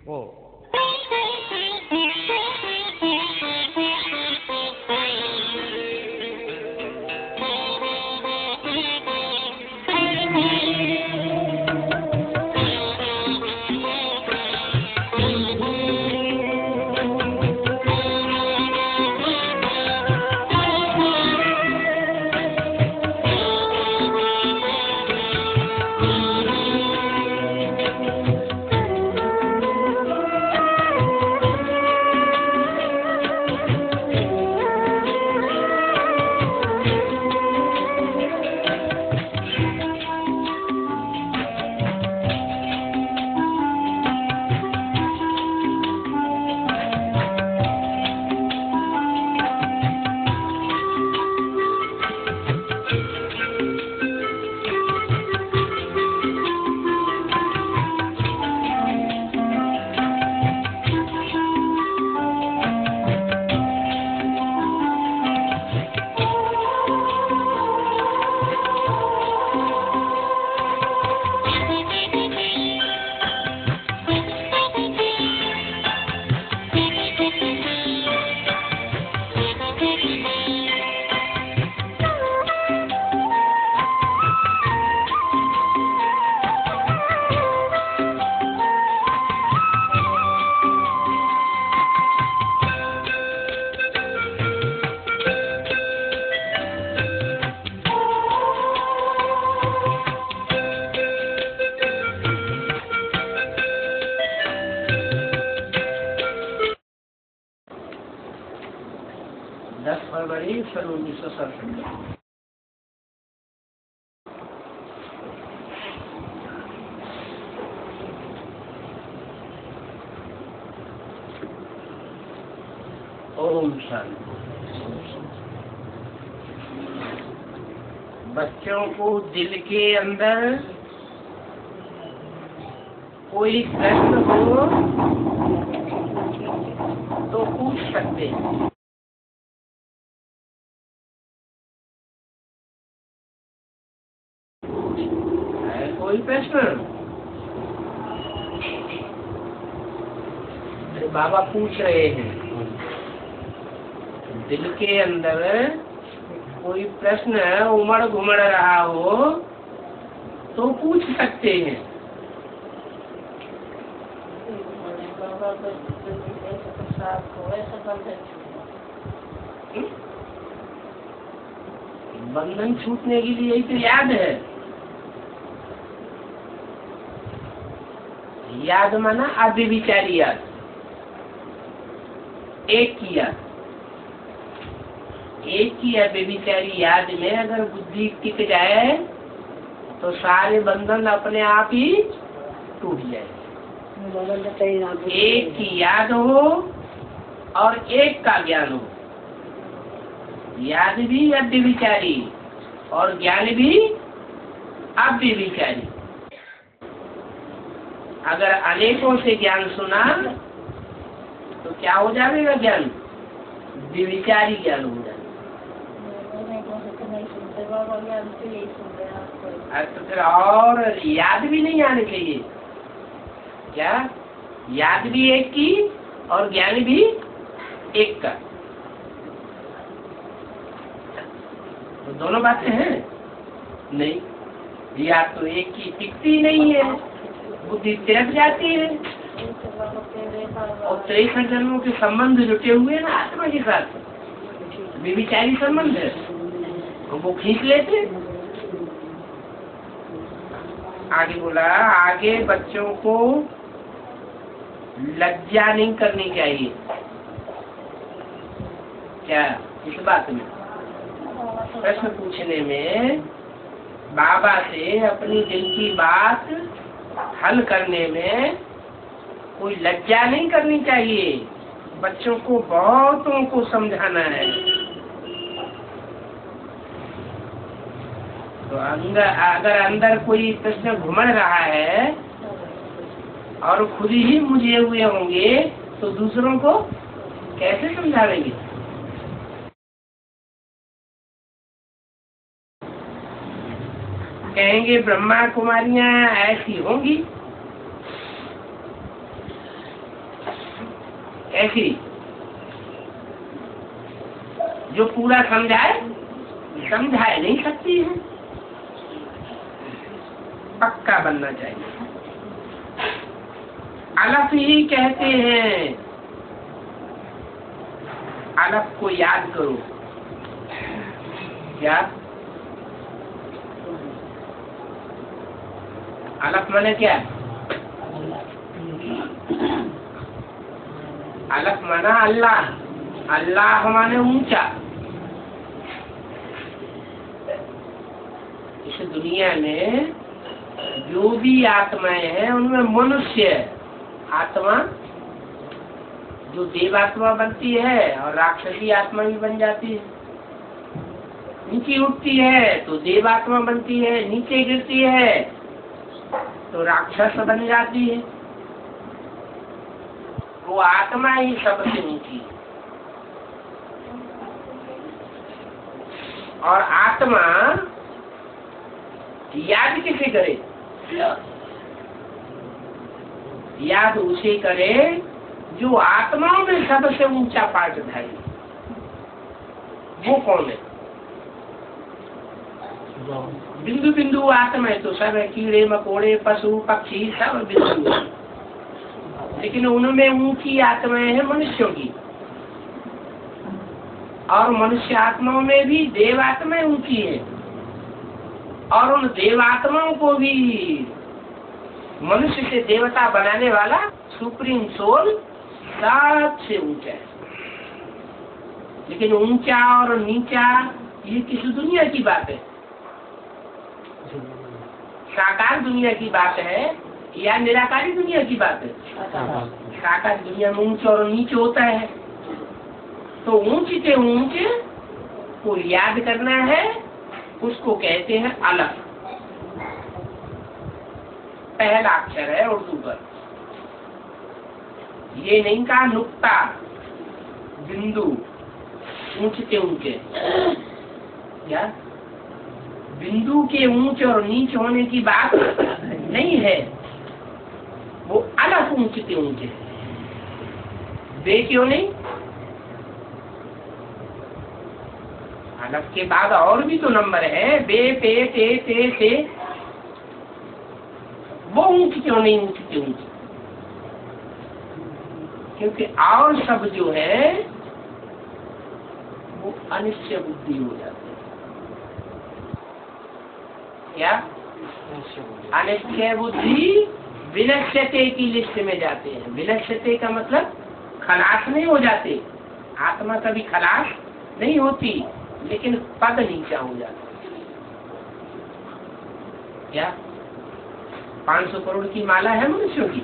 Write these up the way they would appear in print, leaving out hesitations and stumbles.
वो फरवरी 1967। ओम शांति। बच्चों को दिल के अंदर कोई प्रश्न हो तो पूछ सकते हैं। कोई प्रश्न? बाबा पूछ रहे हैं, दिल के अंदर कोई प्रश्न उमड़ घुमड़ रहा हो तो पूछ सकते हैं। बंधन छूटने के लिए यही तो याद है। याद माना आदि विचारी याद, एक की याद, एक की बेविचारी याद में अगर बुद्धि टिक जाए तो सारे बंधन अपने आप ही टूट जाए। एक की याद हो और एक का ज्ञान हो, याद भी अव्यभिचारी और ज्ञान भी अव्यभिचारी। अगर अनेकों से ज्ञान सुना तो क्या हो जाएगा? ज्ञान विचारी ज्ञान हो जाएगा। तो फिर और याद भी नहीं आने चाहिए क्या? याद भी एक की और ज्ञान भी एक का, तो दोनों बातें हैं नहीं। याद तो एक की टिकती नहीं है, बुद्धि तिरक जाती है और 63 जन्मों के संबंध जुटे हुए ना आत्मा के साथ, विचारी संबंध है, वो खींच लेते। आगे बोला, आगे बच्चों को लज्जा नहीं करनी चाहिए। क्या इस बात में? प्रश्न पूछने में, बाबा से अपनी दिल की बात हल करने में कोई लज्जा नहीं करनी चाहिए। बच्चों को बहुतों को समझाना है। तो अगर अंदर कोई प्रश्न घुमड़ रहा है और खुद ही मुझे हुए होंगे तो दूसरों को कैसे समझावेंगे? कहेंगे ब्रह्मा कुमारियां ऐसी होंगी, ऐसी जो पूरा समझाए नहीं सकती है। पक्का बनना चाहिए। अलफ ही कहते हैं, अलफ को याद करो। क्या अलफ माने क्या? अलफ माना अल्लाह, अल्लाह माने ऊंचा। इस दुनिया में जो भी आत्माएं हैं उनमें मनुष्य आत्मा जो देवात्मा बनती है और राक्षसी आत्मा भी बन जाती है। नीचे उठती है तो देवात्मा बनती है, नीचे गिरती है तो राक्षस बन जाती है। वो आत्मा ही सबसे ऊंची है। और आत्मा याद किसे करे? याद उसे करे जो आत्माओं में सबसे ऊंचा पार्टधारी। वो कौन है? बिंदु बिंदु आत्मा है तो सब है, कीड़े मकोड़े पशु पक्षी सब बिंदु है। लेकिन उनमें ऊंची आत्माएं हैं मनुष्यों की, और मनुष्य आत्माओं में भी देवात्माएं ऊंची है। और उन देवात्माओं को भी मनुष्य से देवता बनाने वाला सुप्रीम सोल सबसे ऊंचा है। लेकिन ऊंचा और नीचा ये किस दुनिया की बात है? साकार दुनिया की बात है या निराकारी दुनिया की बात है? साकार दुनिया में ऊंच और नीचे होता है। तो ऊंच से ऊंच को याद करना है, उसको कहते हैं अलफ। पहला अक्षर है उर्दू पर। ये नहीं कहा नुक्ता बिंदु ऊंच से ऊंचे। क्या बिंदु के ऊंच और नीच होने की बात नहीं है, वो अलफ ऊंच से ऊंचे। बे क्यों नहीं? अलफ के बाद और भी तो नंबर है, बे पे ते ते से। वो ऊंच क्यों नहीं? ऊंच से ऊंच क्योंकि और सब जो है वो अनिश्चय बुद्धि हो जाते हैं। क्या अनिश्चय बुद्धि विनश्यते की लिस्ट में जाते हैं। विनश्यते का मतलब खलास नहीं हो जाते। आत्मा कभी खलास नहीं होती, लेकिन पद नीचा हो जाता। क्या 500 करोड़ की माला है मनुष्यों की,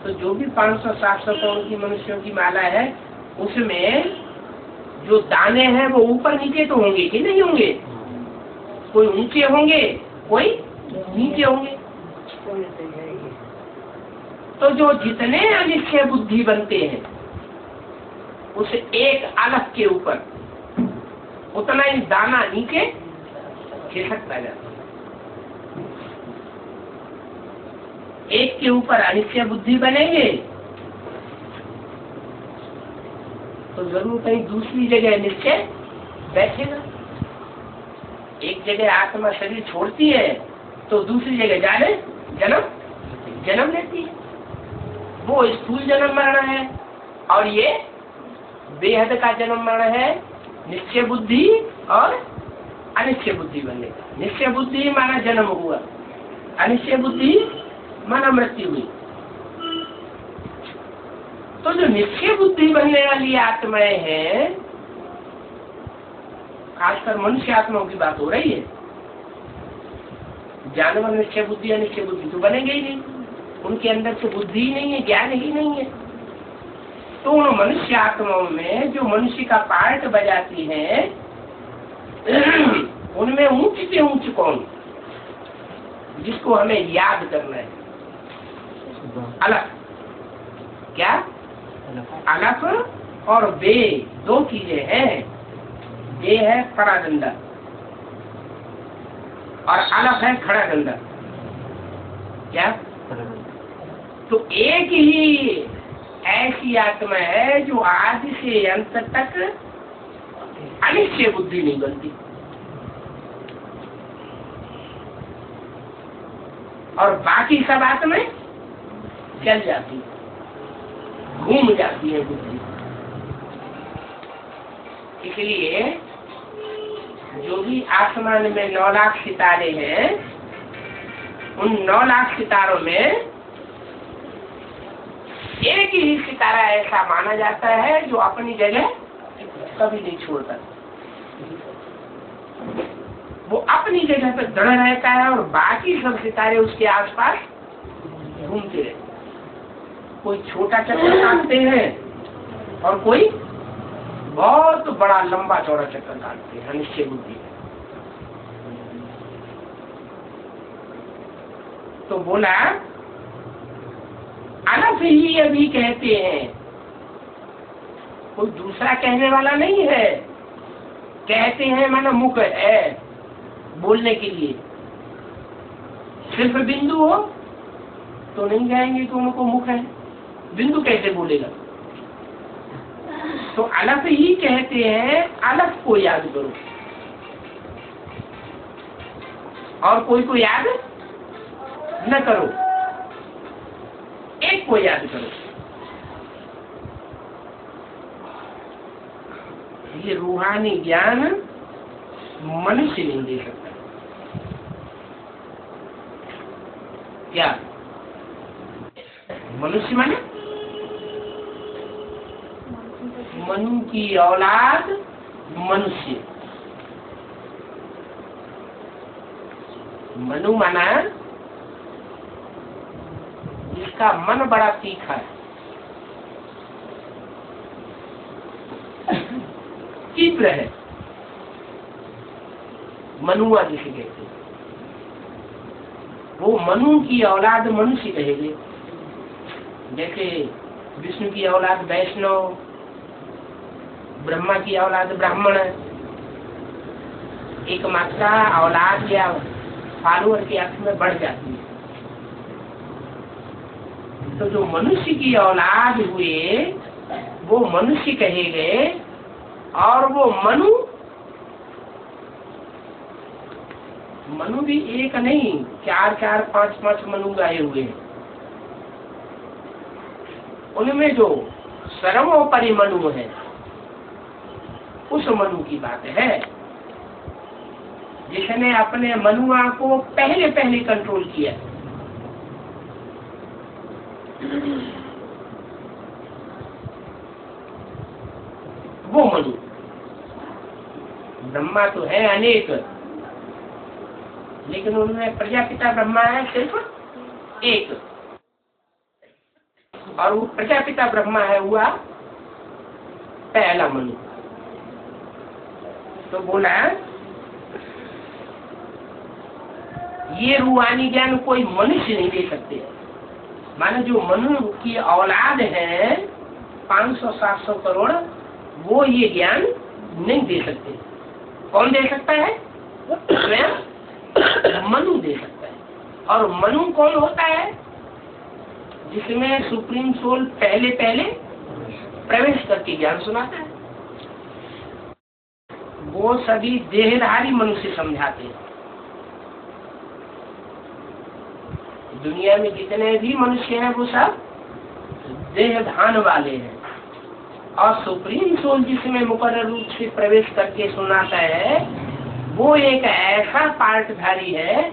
तो जो भी 500-700 करोड़ की मनुष्यों की माला है उसमें जो दाने हैं वो ऊपर नीचे तो होंगे कि नहीं होंगे? कोई ऊंचे होंगे, कोई नीचे होंगे। तो जो जितने अनिश्चय बुद्धि बनते हैं उस एक अलफ के ऊपर उतना ही दाना नीचे खिसकता जाता है। एक के ऊपर अनिश्चय बुद्धि बनेंगे तो जरूर कहीं दूसरी जगह निश्चय बैठेगा। एक जगह आत्मा शरीर छोड़ती है तो दूसरी जगह जाने जन्म लेती है। वो स्थूल जन्म मरण है और ये बेहद का जन्म मरण है। निश्चय बुद्धि और अनिश्चय बुद्धि बनने का। निश्चय बुद्धि माना जन्म हुआ, अनिश्चय बुद्धि माना मृत्यु हुई। तो जो निश्चय बुद्धि बनने वाली आत्माएं हैं, खासकर मनुष्य आत्माओं की बात हो रही है। जानवर निश्चय बुद्धि अनिश्चय बुद्धि तो बनेंगे ही नहीं, उनके अंदर तो बुद्धि ही नहीं है, ज्ञान ही नहीं है। तो उन मनुष्य आत्माओं में जो मनुष्य का पार्ट बजाती है उनमें ऊंच से ऊंच कौन, जिसको हमें याद करना है? अलफ। क्या अलफ और वे दो चीजें हैं। वे है कड़ा डंडा और अलफ है खड़ा डंडा। क्या? तो एक ही ऐसी आत्मा है जो आदि से अंत तक अनिश्चय बुद्धि नहीं बनती और बाकी सब आत्माएं चल जाती, घूम जाती है बुद्धि। इसलिए जो भी आसमान में 9 लाख सितारे हैं, उन 9 लाख सितारों में एक ही सितारा ऐसा माना जाता है जो अपनी जगह कभी नहीं छोड़ता। वो अपनी जगह पर दृढ़ रहता है और बाकी सब सितारे उसके आसपास घूमते रहते। कोई छोटा चक्कर काटते हैं और कोई बहुत बड़ा लंबा चौड़ा चक्कर काटते हैं अनिश्चय बुद्धि। तो बोला अलफ ही अभी कहते हैं, कोई दूसरा कहने वाला नहीं है। कहते हैं माना मुख है बोलने के लिए। सिर्फ बिंदु हो तो नहीं कहेंगे कि उनको मुख है, बिंदु कैसे बोलेगा। तो अलफ ही कहते हैं, अलफ को याद करो और कोई को याद न करो, एक को याद करो। ये रूहानी ज्ञान मनुष्य नहीं दे सकता। क्या? मनुष्य माने मनु की औलाद मनुष्य। मनु माना जिसका मन बड़ा तीखा है, तीव्र है, मनुआ जिसे कहते हैं। वो मनु की औलाद मनुष्य कहेंगे। जैसे विष्णु की औलाद वैष्णव, ब्रह्मा की औलाद ब्राह्मण। एक मात्रा औलाद या फॉलोअर के अर्थ में बढ़ जाती है। तो जो मनुष्य की औलाद हुए वो मनुष्य कहे गए और वो मनु भी एक नहीं, 4-4, 5-5 मनु गाए हुए हैं। उनमें जो सर्वोपरि मनु है उस मनु की बात है जिसने अपने मनुआ को पहले कंट्रोल किया। वो मनु। ब्रह्मा तो है अनेक, लेकिन उनमें प्रजापिता ब्रह्मा है सिर्फ एक, और वो प्रजापिता ब्रह्मा है हुआ पहला मनु। तो बोला ये रूहानी ज्ञान कोई मनुष्य नहीं दे सकते। माने जो मनु की औलाद है 500-700 करोड़, वो ये ज्ञान नहीं दे सकते। कौन दे सकता है? स्वयं मनु दे सकता है। और मनु कौन होता है? जिसमें सुप्रीम सोल पहले प्रवेश करके ज्ञान सुनाता है। वो सभी देहधारी मनुष्य समझाते हैं। दुनिया में जितने भी मनुष्य हैं वो सब देहधान वाले हैं, और सुप्रीम सोल जिसमें मुकर्रर रूप से प्रवेश करके सुनाता है वो एक ऐसा पार्टधारी है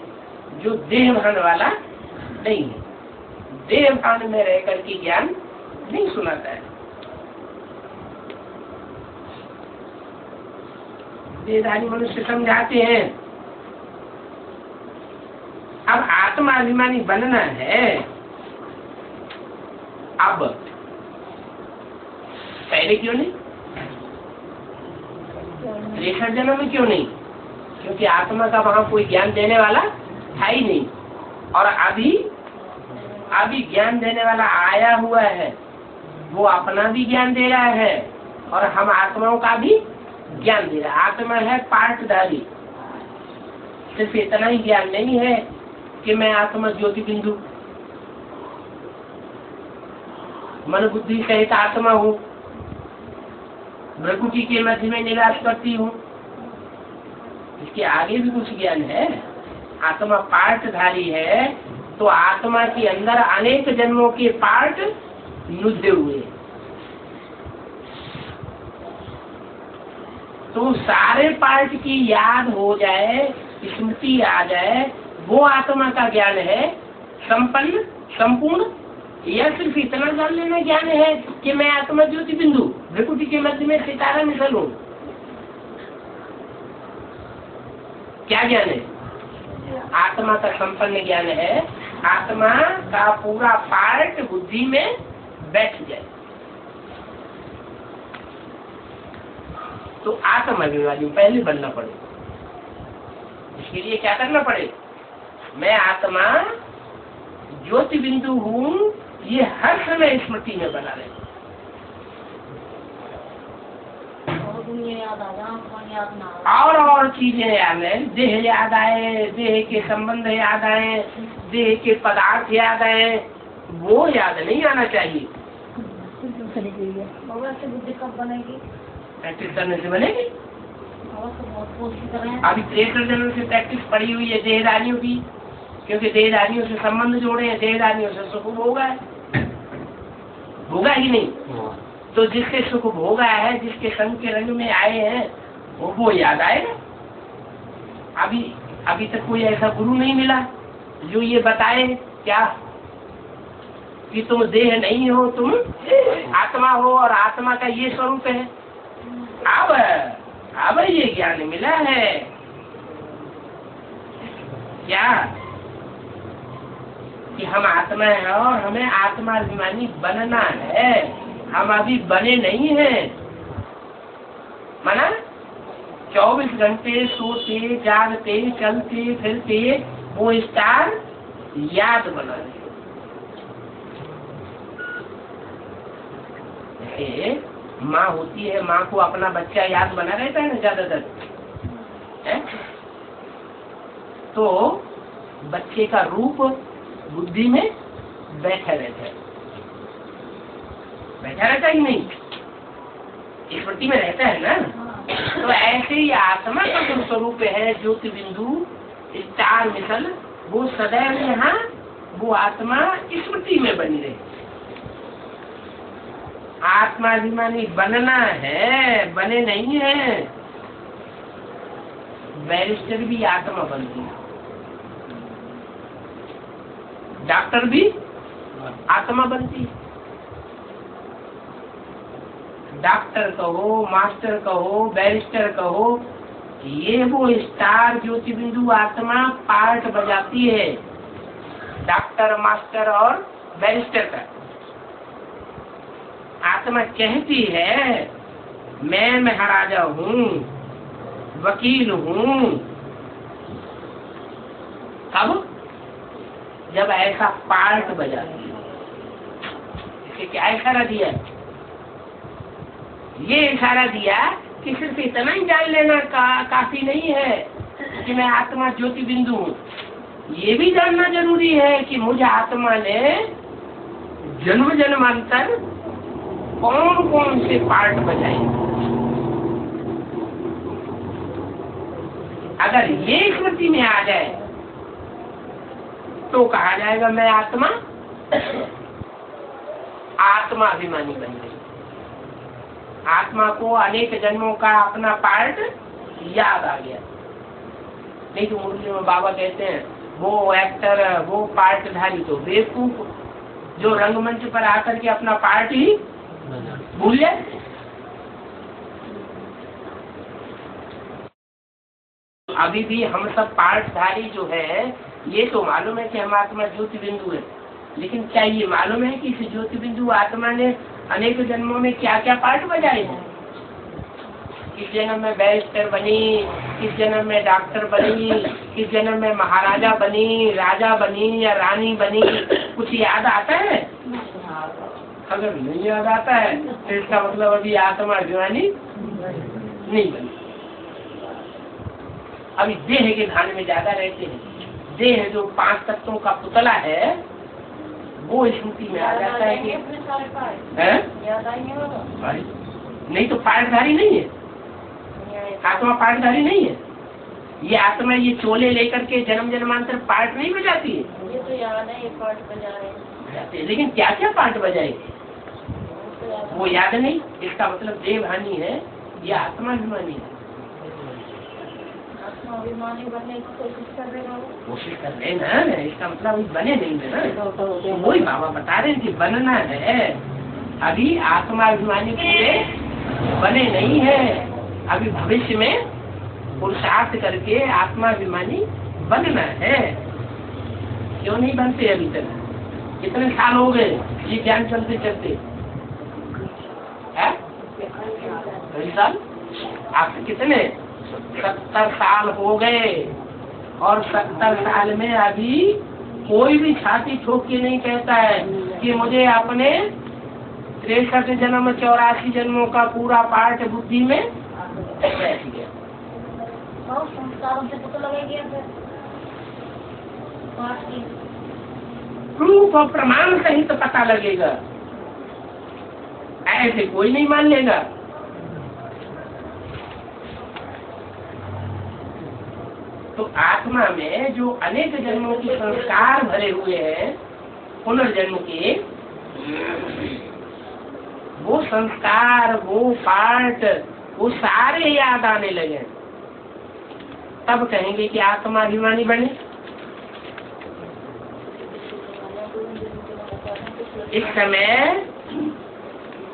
जो देहभान वाला नहीं है, देहभान में रह करके ज्ञान नहीं सुनाता है। देहधारी मनुष्य समझाते हैं। अब आत्मा अभिमानी बनना है, अब पहले क्यों नहीं? त्रेसठ जन्म में क्यों नहीं? क्योंकि आत्मा का वहां कोई ज्ञान देने वाला था ही नहीं, और अभी ज्ञान देने वाला आया हुआ है, वो अपना भी ज्ञान दे रहा है और हम आत्माओं का भी ज्ञान दे रहे हैं। आत्मा है पार्टधारी, सिर्फ इतना ही ज्ञान नहीं है कि मैं आत्मा ज्योति बिंदु मन बुद्धि सहित आत्मा हूँ, प्रकृति के मध्य में निवास करती हूँ। इसके आगे भी कुछ ज्ञान है। आत्मा पार्टधारी है तो आत्मा के अंदर अनेक जन्मों के पार्ट नुदे हुए, तो सारे पार्ट की याद हो जाए, स्मृति आ जाए, वो आत्मा का ज्ञान है संपन्न संपूर्ण। यह सिर्फ इतना जान लेना ज्ञान है कि मैं आत्मा ज्योति बिंदु प्रकृति के मध्य में सितारा मिसल हूँ। क्या ज्ञान है? आत्मा का संपन्न ज्ञान है। आत्मा का पूरा पार्ट बुद्धि में बैठ जाए तो आत्मा अभिमानी पहले बनना पड़े। इसके लिए क्या करना पड़े? मैं आत्मा ज्योति बिंदु हूँ, ये हर समय स्मृति में बना रहे। और चीजें याद है, देह याद आए, देह के संबंध याद आए, देह के पदार्थ याद आए, वो याद नहीं आना चाहिए। बुद्धि कब बनेगी? प्रैक्टिस करने से बनेगी। अभी 63 जनों से प्रैक्टिस पड़ी हुई है देहदारियों की, क्योंकि देहदारियों से संबंध जोड़े हैं, देहदारियों से सुख होगा ही नहीं। तो जिसके सुख भोगा है, जिसके संग के रंग में आए हैं, वो याद आएगा। अभी तक कोई ऐसा गुरु नहीं मिला जो ये बताए क्या कि तुम देह नहीं हो, तुम आत्मा हो और आत्मा का ये स्वरूप है। अब ये ज्ञान मिला है क्या कि हम आत्मा है और हमें आत्माभिमानी बनना है। हम अभी बने नहीं हैं। माना 24 घंटे सोते जागते चलते फिरते वो स्टार याद बना रहे। माँ होती है, माँ को अपना बच्चा याद बना रहता है ना ज्यादातर, तो बच्चे का रूप बुद्धि में बैठा रहता है, ही नहीं, स्मृति में रहता है ना। तो ऐसे ही आत्मा का जो स्वरूप है ज्योति बिंदु स्टार मिसल, वो सदैव यहाँ वो आत्मा स्मृति में बनी रहे। आत्माभिमानी बनना है, बने नहीं है। बैरिस्टर भी आत्मा बनती है, डॉक्टर भी आत्मा बनती है। डॉक्टर कहो, मास्टर कहो, बैरिस्टर कहो, ये वो स्टार ज्योति बिंदु आत्मा पार्ट बजाती है डॉक्टर, मास्टर और बैरिस्टर का। आत्मा कहती है मैं महाराजा हूँ, वकील हूँ। कब? जब ऐसा पार्ट बजाती है। इससे क्या इशारा दिया? ये इशारा दिया कि सिर्फ इतना ही जान लेना काफी नहीं है कि मैं आत्मा ज्योति बिंदु हूँ। ये भी जानना जरूरी है कि मुझे आत्मा ने जन्म जन्मांतर कौन कौन से पार्ट बजाए। अगर ये स्मृति में आ जाए तो कहा जाएगा मैं आत्माभिमानी बन गई। आत्मा को अनेक जन्मों का अपना पार्ट याद आ गया। नहीं तो मुरली में बाबा कहते हैं वो एक्टर, वो पार्टधारी तो बेवकूफ, जो रंगमंच पर आकर के अपना पार्ट ही भूल जाए। अभी भी हम सब पार्टधारी जो है, ये तो मालूम है कि हम आत्मा ज्योति बिंदु है, लेकिन क्या ये मालूम है कि इस ज्योति बिंदु आत्मा ने अनेक जन्मों में क्या क्या पार्ट बजाए हैं? किस जन्म में बैरिस्टर बनी, किस जन्म में डॉक्टर बनी, किस जन्म में महाराजा बनी, राजा बनी या रानी बनी, कुछ याद आता है? अगर नहीं याद आता है तो इसका मतलब अभी आत्मा अभिमानी नहीं बनी। अभी देह के ध्यान में ज्यादा रहते हैं। देह जो 5 तत्वों का पुतला है वो स्मृति में आ जाता है कि नहीं तो पाठधारी नहीं है। आत्मा पाठधारी नहीं है। ये आत्मा ये चोले लेकर के जन्म जन्मांतर पाठ नहीं बजाती है। ये तो याद है, ये पाठ बजाए, लेकिन क्या क्या पाठ बजाए वो याद नहीं। इसका मतलब देवहानि है, ये आत्माभिमानी है। आत्माभिमानी बनने की कोशिश कर रहे हो। कोशिश कर रहे ना, इसका मतलब अभी बने नहीं है ना। तो वही बाबा बता रहे हैं कि बनना है। अभी आत्माभिमानी पूरे बने नहीं है। अभी भविष्य में पुरुषार्थ करके आत्माभिमानी बनना है। क्यों नहीं बनते अभी तक? कितने साल हो गए ये ज्ञान चलते चलते? कई साल? आपके कितने? 70 साल हो गए। और 70 साल में अभी कोई भी छाती ठोक के नहीं कहता है कि मुझे अपने 63 जन्म 84 जन्मों का पूरा पाठ बुद्धि में बैठ गया। संस्कारों से तो लगेगी प्रूफ और प्रमाण सहित तो पता लगेगा। ऐसे कोई नहीं मान लेगा। तो आत्मा में जो अनेक जन्मों के संस्कार भरे हुए हैं पुनर्जन्म के, वो संस्कार वो पाठ वो सारे याद आने लगे। तब कहेंगे कि आत्माभिमानी बने। इस समय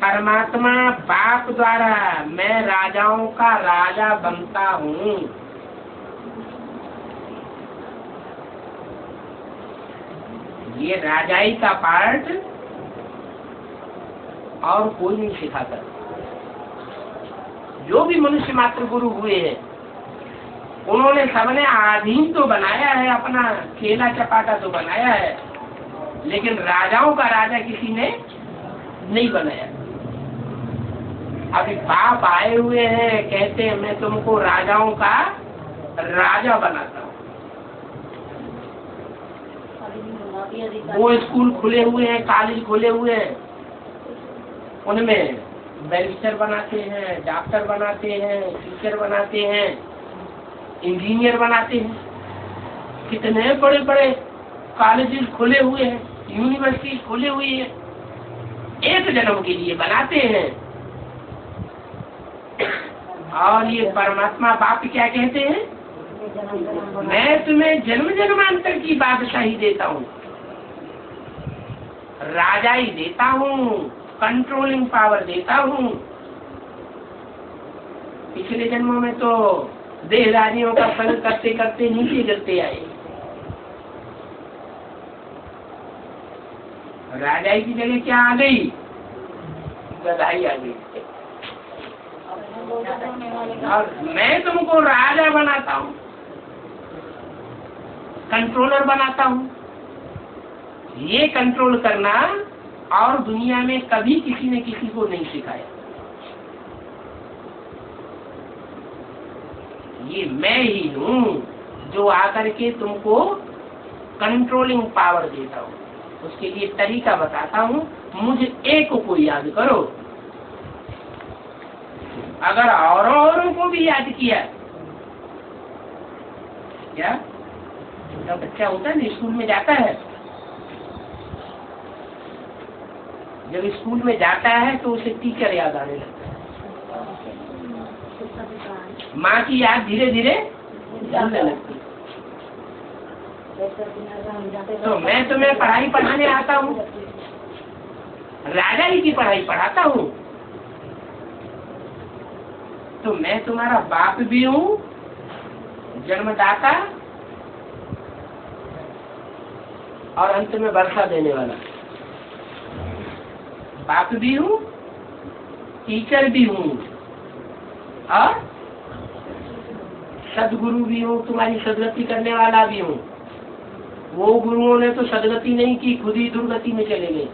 परमात्मा बाप द्वारा मैं राजाओं का राजा बनता हूँ। ये राजाई का पाठ और कोई नहीं सिखाता। जो भी मनुष्य मात्र गुरु हुए हैं उन्होंने सबने आधीन तो बनाया है, अपना खेला चपाटा तो बनाया है, लेकिन राजाओं का राजा किसी ने नहीं बनाया। अभी बाप आए हुए हैं, कहते हैं मैं तुमको राजाओं का राजा बनाता हूँ। वो स्कूल खुले हुए हैं, कॉलेज खुले हुए हैं, उनमें बैरिस्टर बनाते हैं, डॉक्टर बनाते हैं, टीचर बनाते हैं, इंजीनियर बनाते हैं। कितने बड़े बड़े कॉलेजेस खुले हुए हैं, यूनिवर्सिटी खुले हुई है, एक जन्म के लिए बनाते हैं। और ये परमात्मा बाप क्या कहते हैं? मैं तुम्हें जन्म जन्मांतर की बादशाही देता हूँ, राजाई देता हूँ, कंट्रोलिंग पावर देता हूँ। पिछले जन्मों में तो देहदारियों का संग करते करते नीचे गिरते आए। राजाई की जगह क्या आ गई? गधाई आ गई। और मैं तुमको राजा बनाता हूँ, कंट्रोलर बनाता हूँ। ये कंट्रोल करना और दुनिया में कभी किसी ने किसी को नहीं सिखाया। ये मैं ही हूँ जो आकर के तुमको कंट्रोलिंग पावर देता हूँ। उसके लिए तरीका बताता हूँ। मुझे एक को याद करो। अगर औरों को भी याद किया, क्या छोटा बच्चा होता है ना, स्कूल में जाता है, जब स्कूल में जाता है तो उसे टीचर याद आने लगता है, माँ की याद धीरे धीरे जाने लगती। तो मैं तुम्हें पढ़ाई पढ़ाने आता हूँ, राजा जी की पढ़ाई पढ़ाता हूँ, तो मैं तुम्हारा बाप भी हूँ, जन्मदाता, और अंत में वर्षा देने वाला। बाप भी हूँ, टीचर भी हूँ, और सदगुरु भी हूँ, तुम्हारी सदगति करने वाला भी हूँ। वो गुरुओं ने तो सदगति नहीं की, खुद ही दुर्गति में चले गए।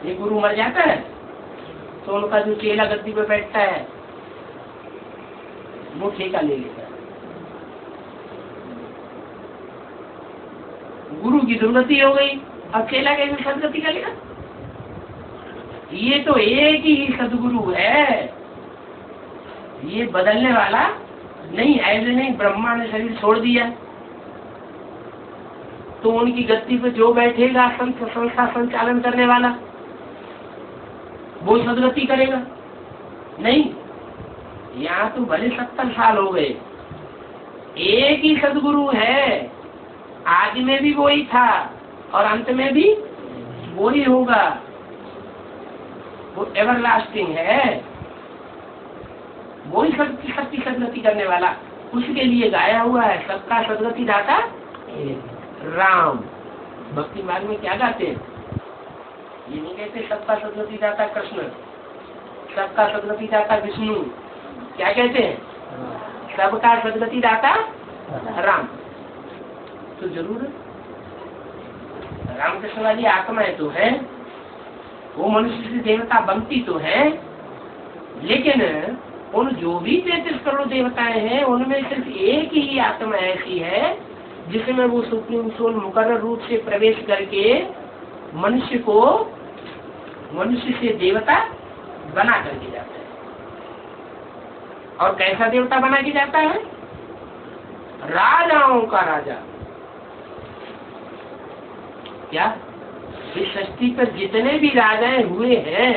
एक गुरु मर जाता है तो उनका जो चेला गद्दी पे बैठता है वो ठेका ले लेता है। गुरु की दुर्गति हो गई, अब चेला कैसे सदगति करेगा? ये तो एक ही सदगुरु है, ये बदलने वाला नहीं। ऐसे नहीं ब्रह्मा ने शरीर छोड़ दिया तो उनकी गद्दी पे जो बैठेगा संस्था संचालन करने वाला वो सदगति करेगा? नहीं। यहाँ तो भले 70 साल हो गए, एक ही सदगुरु है, आदि में भी वही था और अंत में भी वही होगा, वो एवरलास्टिंग है, वही सबकी सदगति करने वाला। उसके लिए गाया हुआ है सबका सदगति दाता राम। भक्ति मार्ग में क्या गाते हैं? ये नहीं कहते सबका सदगति दाता कृष्ण, सबका सदगति दाता विष्णु, क्या कहते हैं? सबका सदगति दाता राम। तो जरूर रामकृष्ण वाली आत्माएं तो है, वो मनुष्य से देवता बनती तो है, लेकिन उन जो भी 33 करोड़ देवताएं हैं उनमें सिर्फ एक ही आत्मा ऐसी है जिसमें वो सुप्रीम सोल मुकर्रर रूप से प्रवेश करके मनुष्य को मनुष्य से देवता बना करके जाता है। और कैसा देवता बना के जाता है? राजाओं का राजा। क्या इस सृष्टि पर जितने भी राजाएं हुए हैं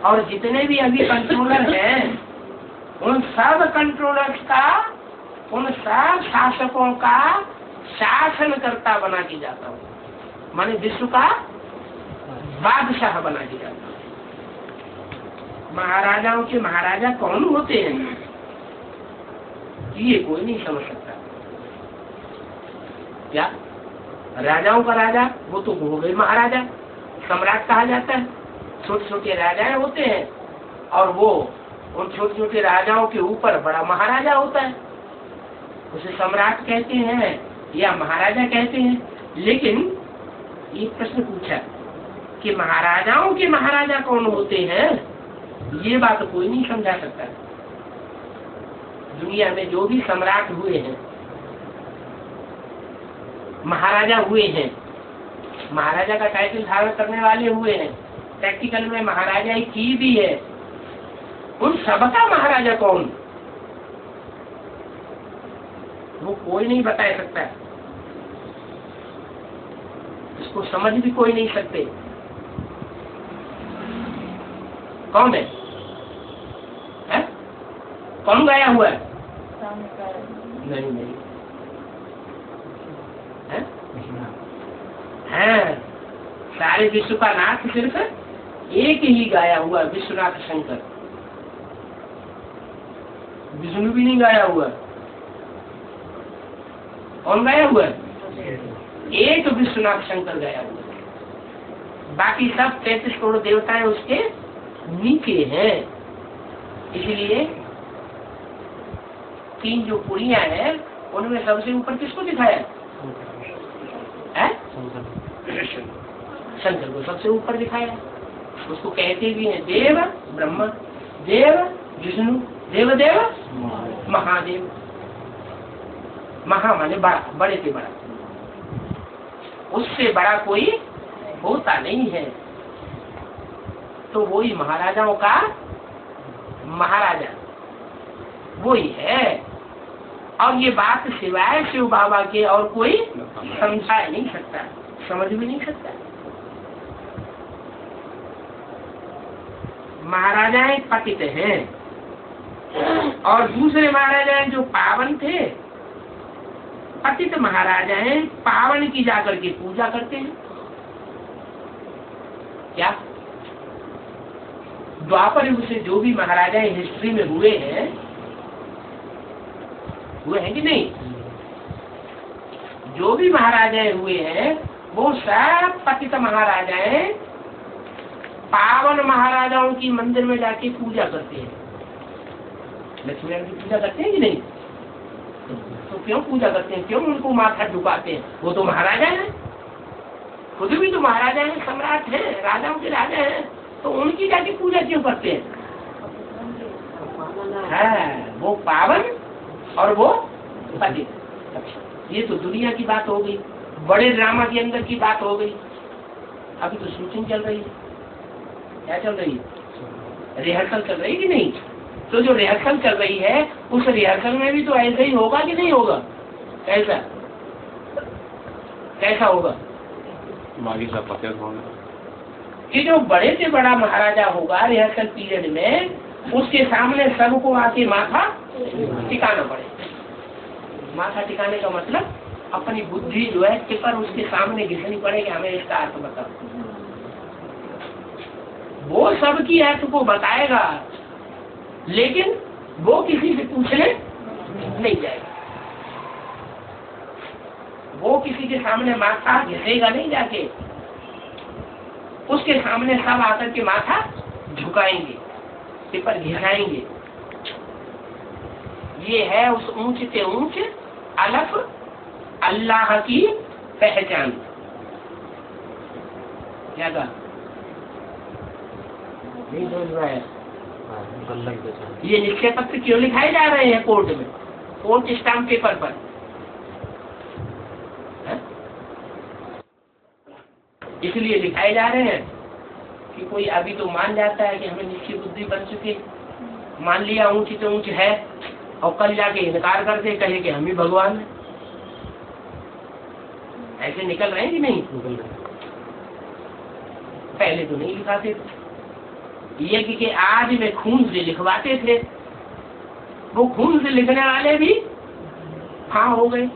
और जितने भी अभी कंट्रोलर हैं, उन सब कंट्रोलर्स का, उन सब शासकों का शासनकर्ता बना के जाता हूँ, माने विश्व का बादशाह बना के जाता हूँ। महाराजाओं के महाराजा कौन होते हैं ये कोई नहीं समझ सकता। क्या राजाओं का राजा? वो तो हो गए महाराजा, सम्राट कहा जाता है। छोटे छोटे राजाएं होते हैं और वो उन छोटे छोटे राजाओं के ऊपर बड़ा महाराजा होता है, उसे सम्राट कहते हैं या महाराजा कहते हैं। लेकिन एक प्रश्न पूछा कि महाराजाओं के महाराजा कौन होते हैं, ये बात कोई नहीं समझा सकता। दुनिया में जो भी सम्राट हुए हैं, महाराजा हुए हैं, महाराजा का टाइटल धारण करने वाले हुए हैं, प्रैक्टिकल में महाराजा ही की भी है, उन सबका महाराजा कौन, वो कोई नहीं बता सकता, इसको समझ भी कोई नहीं सकते। कौन है? कौन गाया हुआ है? नहीं नहीं है, सारे विश्व का नाथ सिर्फ एक ही गाया हुआ, विश्वनाथ शंकर। विष्णु भी नहीं गाया हुआ। कौन गाया हुआ है? एक विश्वनाथ शंकर गाया हुआ है, बाकी सब 33 करोड़ देवताएं उसके नीचे हैं। इसलिए 3 जो पुड़ियां हैं उनमें सबसे ऊपर किसको दिखाया है? शंकर को सबसे ऊपर दिखाया। उसको कहते भी हैं देव ब्रह्मा, देव विष्णु, देवदेव महादेव। महा माने बड़ा, बड़े से बड़ा, उससे बड़ा कोई होता नहीं है। तो वही महाराजाओं का महाराजा वही है। और ये बात सिवाय शिव बाबा के और कोई समझा नहीं सकता, समझ भी नहीं सकता। महाराजाएं पतित हैं और दूसरे महाराजाएं जो पावन थे, पतित महाराजाएं पावन की जाकर के पूजा करते हैं। क्या द्वापर युग से जो भी महाराजाएं हिस्ट्री में हुए हैं कि नहीं? जो भी महाराजाएं हुए हैं वो सब पतित महाराजाएं पावन महाराजाओं की मंदिर में जाके पूजा करते हैं। लक्ष्मी नारायण की पूजा करते हैं कि नहीं? तो क्यों पूजा करते हैं? क्यों उनको माथा झुकाते हैं? वो तो महाराजा है। खुद भी तो महाराजा हैं, सम्राट हैं, राजाओं के राजा हैं, तो उनकी जाके पूजा क्यों करते हैं? हाँ, वो पावन और वो पतित। अच्छा, ये तो दुनिया की बात हो गई, बड़े ड्रामा के अंदर की बात हो गई। अभी तो शूटिंग चल रही है। क्या चल रही है? रिहर्सल चल रही है कि नहीं? तो जो रिहर्सल चल रही है उस रिहर्सल में भी तो ऐसा ही होगा कि नहीं होगा? कैसा कैसा होगा? कि जो बड़े से बड़ा महाराजा होगा रिहर्सल पीरियड में, उसके सामने सबको आके माथा टिकाना पड़ेगा। माथा टिकाने का मतलब अपनी बुद्धि जो है टिपर उसके सामने घिसनी पड़ेगी, हमें इसका अर्थ बताओ। वो सबकी अर्थ को बताएगा, लेकिन वो किसी से पूछने नहीं जाएगा। वो किसी के सामने माथा घिसेगा नहीं जाके, उसके सामने सब आकर के माथा झुकाएंगे, टिपर घिसाएंगे। ये है उस ऊंच से ऊंच अलफ अल्लाह की पहचान। क्या कहा? नहीं समझ रहा है? ये निश्चय पत्र क्यों लिखाए जा रहे हैं कोर्ट में, कोर्ट स्टाम्प पेपर पर? इसलिए लिखाए जा रहे हैं कि कोई अभी तो मान जाता है कि हमें निश्चय बुद्धि बन चुकी, मान लिया ऊंच से ऊंच है, और कल जाके इनकार करते कहे कि हम ही भगवान हैं। ऐसे निकल रहे हैं कि नहीं? पहले तो नहीं लिखाते थे। ये कि आज वे खून से लिखवाते थे, वो खून से लिखने वाले भी हाँ हो गए।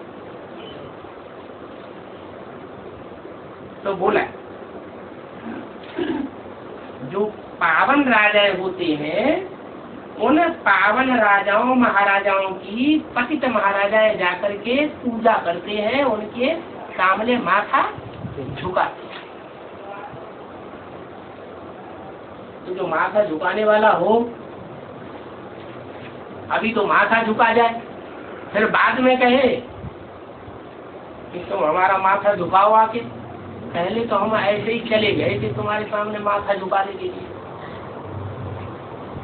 तो बोला जो पावन राजा होते हैं उन पावन राजाओं महाराजाओं की पतित महाराजा जाकर के पूजा करते हैं, उनके सामने माथा झुकाते हैं। तो जो माथा झुकाने वाला हो, अभी तो माथा झुका जाए, फिर बाद में कहे कि तुम हमारा माथा झुकाओ आके। पहले तो हम ऐसे ही चले गए थे तुम्हारे सामने माथा झुकाने के लिए,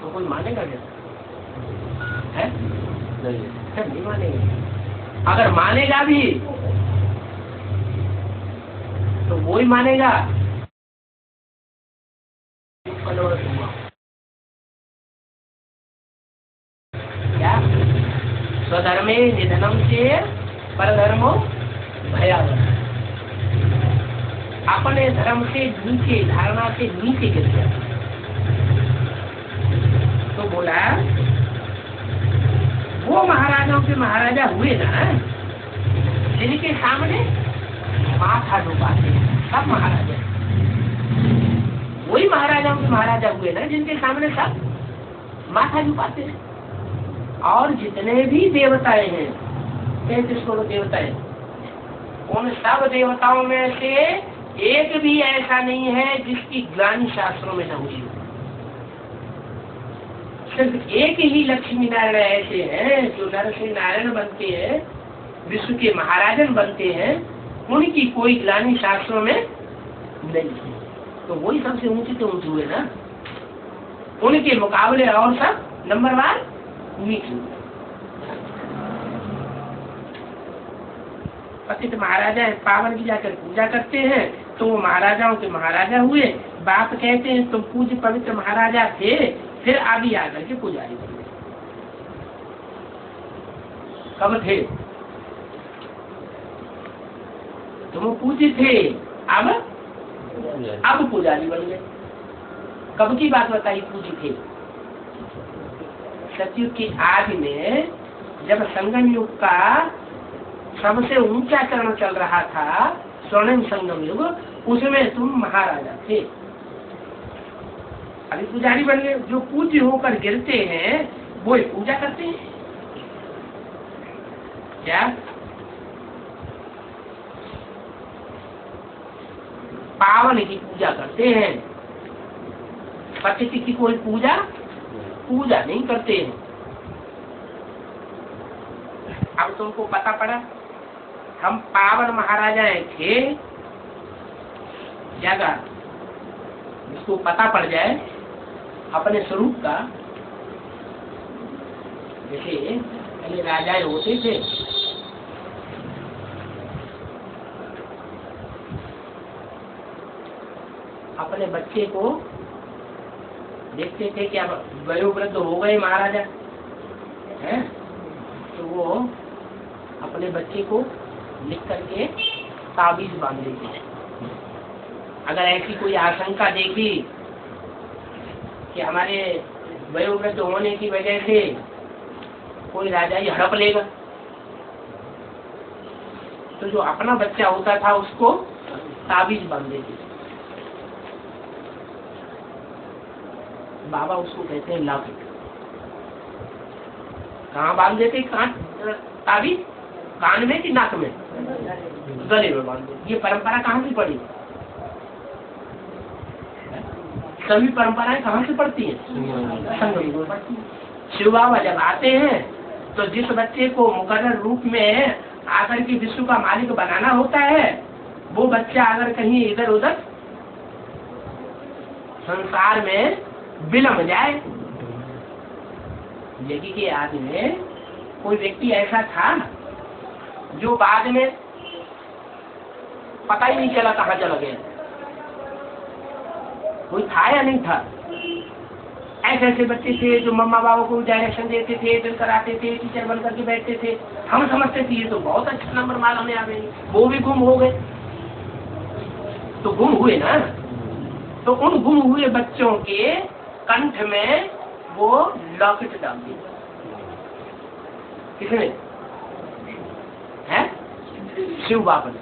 तो कोई मानेगा क्या? है? नहीं मानेगा। अगर मानेगा भी तो वो ही मानेगा क्या? स्वधर्मे निधनम से परधर्मो भयावह। अपने धर्म से नीचे, धारणा से नीचे गिर गया। तो बोला वो महाराजाओं के महाराजा हुए ना जिनके सामने माथा झुकाते सब महाराजा, वही महाराजाओं के महाराजा हुए ना जिनके सामने सब माथा झुकाते हैं। और जितने भी देवताएं हैं, 33 करोड़ देवताएं, उन सब देवताओं में से एक भी ऐसा नहीं है जिसकी ग्लानि शास्त्रों में न हुई हो। सिर्फ एक ही लक्ष्मी नारायण ऐसे हैं जो नर से नारायण बनते हैं, विश्व के महाराजन बनते हैं, उनकी कोई ग्लानि शास्त्रों में नहीं है। तो वही सबसे ऊंचे तो ऊंचे हुए ना, उनके मुकाबले और सब नंबरवार नीचे। पतित महाराजा पावन की जाकर पूजा करते हैं, तो वो महाराजाओं के महाराजा हुए। बाप कहते हैं तुम पूज्य पवित्र महाराजा थे, फिर आदि आकर के पुजारी बन गए। कब थे? तुम पूज्य थे, अब पुजारी बन गए। कब की बात बताई पूज्य थे? सतयुग की आदि में जब संगम युग का सबसे ऊंचा चरण चल रहा था, स्वर्णिम संगम युग, उसमें तुम महाराजा थे, अभी पुजारी बन गए। जो पूज्य होकर गिरते हैं वो पूजा करते हैं। क्या? पावन की पूजा करते हैं, पतित की कोई पूजा नहीं करते हैं। अब तुमको पता पड़ा हम पावन महाराजाएं थे, क्या कहा, जिसको पता पड़ जाए अपने स्वरूप का। जैसे पहले राजाएं होते थे, अपने बच्चे को देखते थे कि अब वयोवृद्ध हो गए महाराजा हैं, तो वो अपने बच्चे को लिख करके ताबीज बांध देते थे। अगर ऐसी कोई आशंका देखी कि हमारे वयोवृद्ध होने की वजह से कोई राजा ही हड़प लेगा, तो जो अपना बच्चा होता था उसको ताबीज बांध देते थे। बाबा उसको कहते हैं लॉकेट। कहाँ बांध देते, कहाँ ताबीज, कान में कि नाक में, गले में बांध देते। ये परंपरा कहाँ से पड़ी? सभी परंपराएं कहाँ से पड़ती हैं? संगम में पड़ती है। शिव बाबा जब आते हैं तो जिस बच्चे को मुकर्रर रूप में आकर के विश्व का मालिक बनाना होता है, वो बच्चा अगर कहीं इधर उधर संसार में विलम जाए। यज्ञ के आदि में कोई व्यक्ति ऐसा था जो बाद में पता ही नहीं चला कहाँ चला गया, कोई था या नहीं था? ऐसे ऐसे बच्चे थे जो मम्मा बाबा को डायरेक्शन देते थे, फिर कराते थे, टीचर बन करके बैठते थे। हम समझते थे ये तो बहुत अच्छा नंबर माल हमें आ गए, वो भी गुम हो गए। तो गुम हुए ना, तो उन गुम हुए बच्चों के कंठ में वो लॉकेट डाल दी। किसने? है शिव बाबा ने।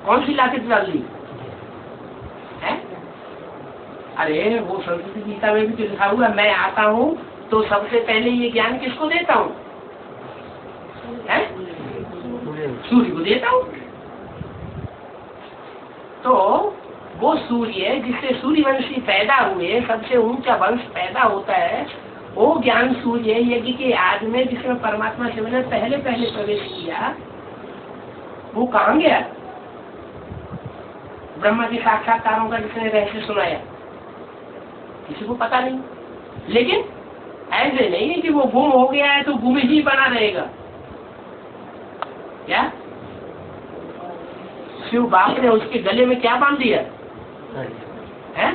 कौन सी लॉकेट डाल दी है? अरे वो संस्कृत गीता में भी तो लिखा हुआ, मैं आता हूँ तो सबसे पहले ये ज्ञान किसको देता हूँ? सूर्य को देता हूँ। तो वो सूर्य जिससे सूर्यवंशी पैदा हुए, सबसे ऊंचा वंश पैदा होता है, वो ज्ञान सूर्य यज्ञ के आदि में जिसमें परमात्मा शिव ने पहले पहले प्रवेश किया, वो कहाँ गया? ब्रह्मा के साक्षात्कारों का जिसने रहस्य सुनाया, किसी को पता नहीं। लेकिन ऐसे नहीं है कि वो गुम हो गया है तो गुम ही बना रहेगा। क्या शिव बाप ने उसके गले में क्या बांध दिया है?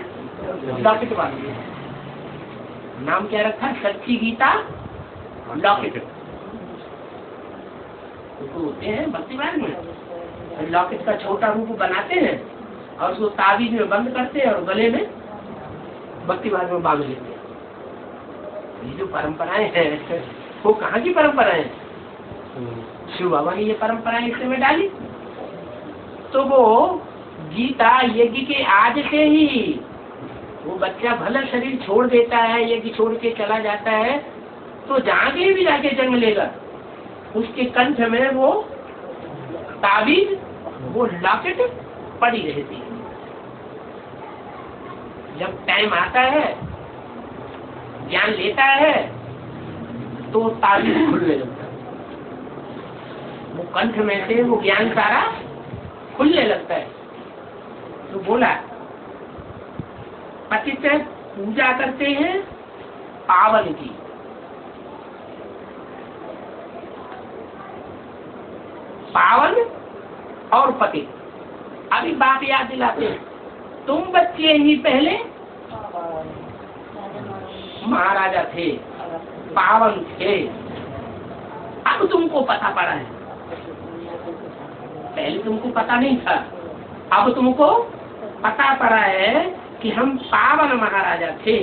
लॉकेट बांध दिया। नाम क्या रखा? सच्ची गीता लॉकेट। तो होते हैं भक्ति मार्ग में लॉकेट का छोटा रूप बनाते हैं और उसको ताबीज में बंद करते हैं और गले में भक्ति मार्ग में बांध लेते हैं। ये जो परंपराएं हैं वो कहाँ की परंपराएं हैं? शिव बाबा ने ये परंपराएं इसमें में डाली। तो वो गीता यज्ञ के आज से ही वो बच्चा भला शरीर छोड़ देता है, यज्ञ छोड़ के चला जाता है, तो जहाँ कहीं भी जाके जन्म लेगा उसके कंठ में वो ताबीज, वो लॉकेट पड़ी रहती है। जब टाइम आता है, ज्ञान लेता है, तो ताबीज खुलने लगता है। वो कंठ में से वो ज्ञान सारा खुलने लगता है। तो बोला पतित पूजा करते हैं पावन की, पावन और पतित। अभी बात याद दिलाते हैं, तुम बच्चे ही पहले महाराजा थे, पावन थे, अब तुमको पता पड़ा है। पहले तुमको पता नहीं था, अब तुमको पता पड़ा है कि हम पावन महाराजा थे।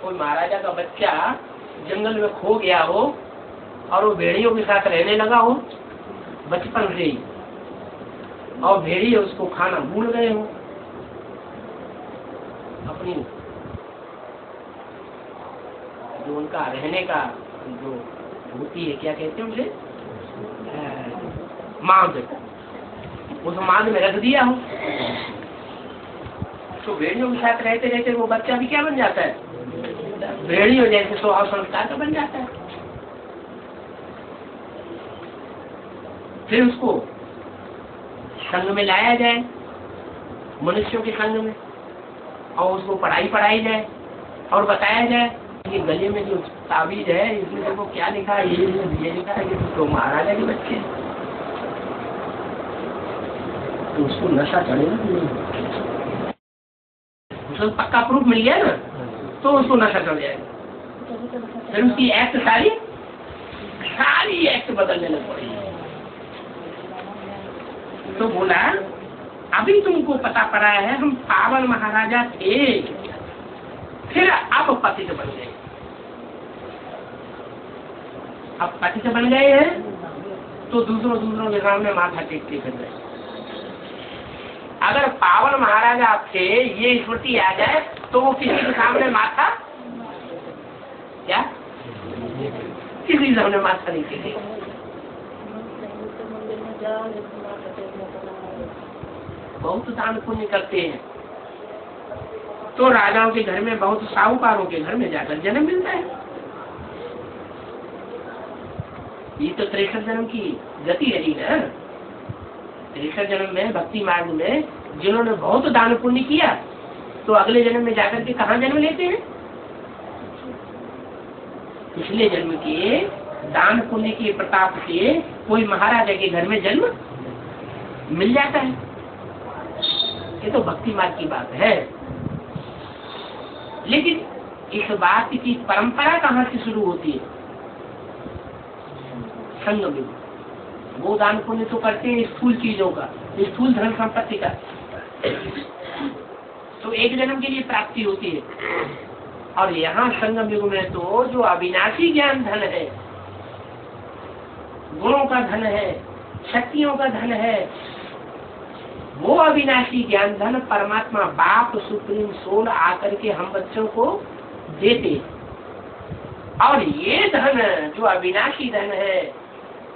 कोई महाराजा का बच्चा जंगल में खो गया हो और वो भेड़ियों के साथ रहने लगा हो बचपन से ही, और भेड़िए उसको खाना भूल गए हो, अपनी जो उनका रहने का जो होती है, क्या कहते हैं उसे, मांद, उस मांद में रख दिया हो, तो भेड़ियों के साथ रहते रहते वो बच्चा भी क्या बन जाता है? भेड़ियों जैसे स्वभाव संस्कार का बन जाता है। फिर उसको संग में लाया जाए, मनुष्यों के संग में, और उसको पढ़ाई जाए और बताया जाए कि गले में जो ताबीज है इसमें देखो क्या लिखा है, ये लिखा है कि तो महाराजा के बच्चे, तो उसको नशा चढ़ेगा कि नहीं? उसको पक्का प्रूफ मिल गया ना, तो उसको नशा चढ़ जाएगा। फिर उसकी एक्ट सारी एक्ट बदलने लग पड़ेगी। तो बोला अभी तुमको पता पड़ा है हम पावन महाराजा थे, फिर अब पतित बन गए। अब पतित बन गए हैं तो दूसरों के सामने माथा टेकते कर रहे। अगर पावन महाराजा थे ये स्मृति आ जाए तो वो किसी के सामने माथा क्या किसी के सामने माथा नहीं टेकेगा। बहुत दान पुण्य करते हैं तो राजाओं के घर में, बहुत साहूकारों के घर में जाकर जन्म मिलता है। ये तो 63 जन्म की गति रही ना। 63 जन्म में भक्ति मार्ग में जिन्होंने बहुत दान पुण्य किया तो अगले जन्म में जाकर के कहाँ जन्म लेते हैं? पिछले जन्म के दान पुण्य के प्रताप से कोई महाराजा के घर में जन्म मिल जाता है। ये तो भक्ति मार्ग की बात है। लेकिन इस बात की परंपरा कहाँ से शुरू होती है? संग में। वो दान पुण्य तो करते हैं स्थूल चीजों का, स्थूल धन संपत्ति का, तो एक जन्म के लिए प्राप्ति होती है। और यहाँ संगम युग में तो जो अविनाशी ज्ञान धन है, गुणों का धन है, शक्तियों का धन है, वो अविनाशी ज्ञान धन परमात्मा बाप सुप्रीम सोल आकर के हम बच्चों को देते। और ये धन जो अविनाशी धन है,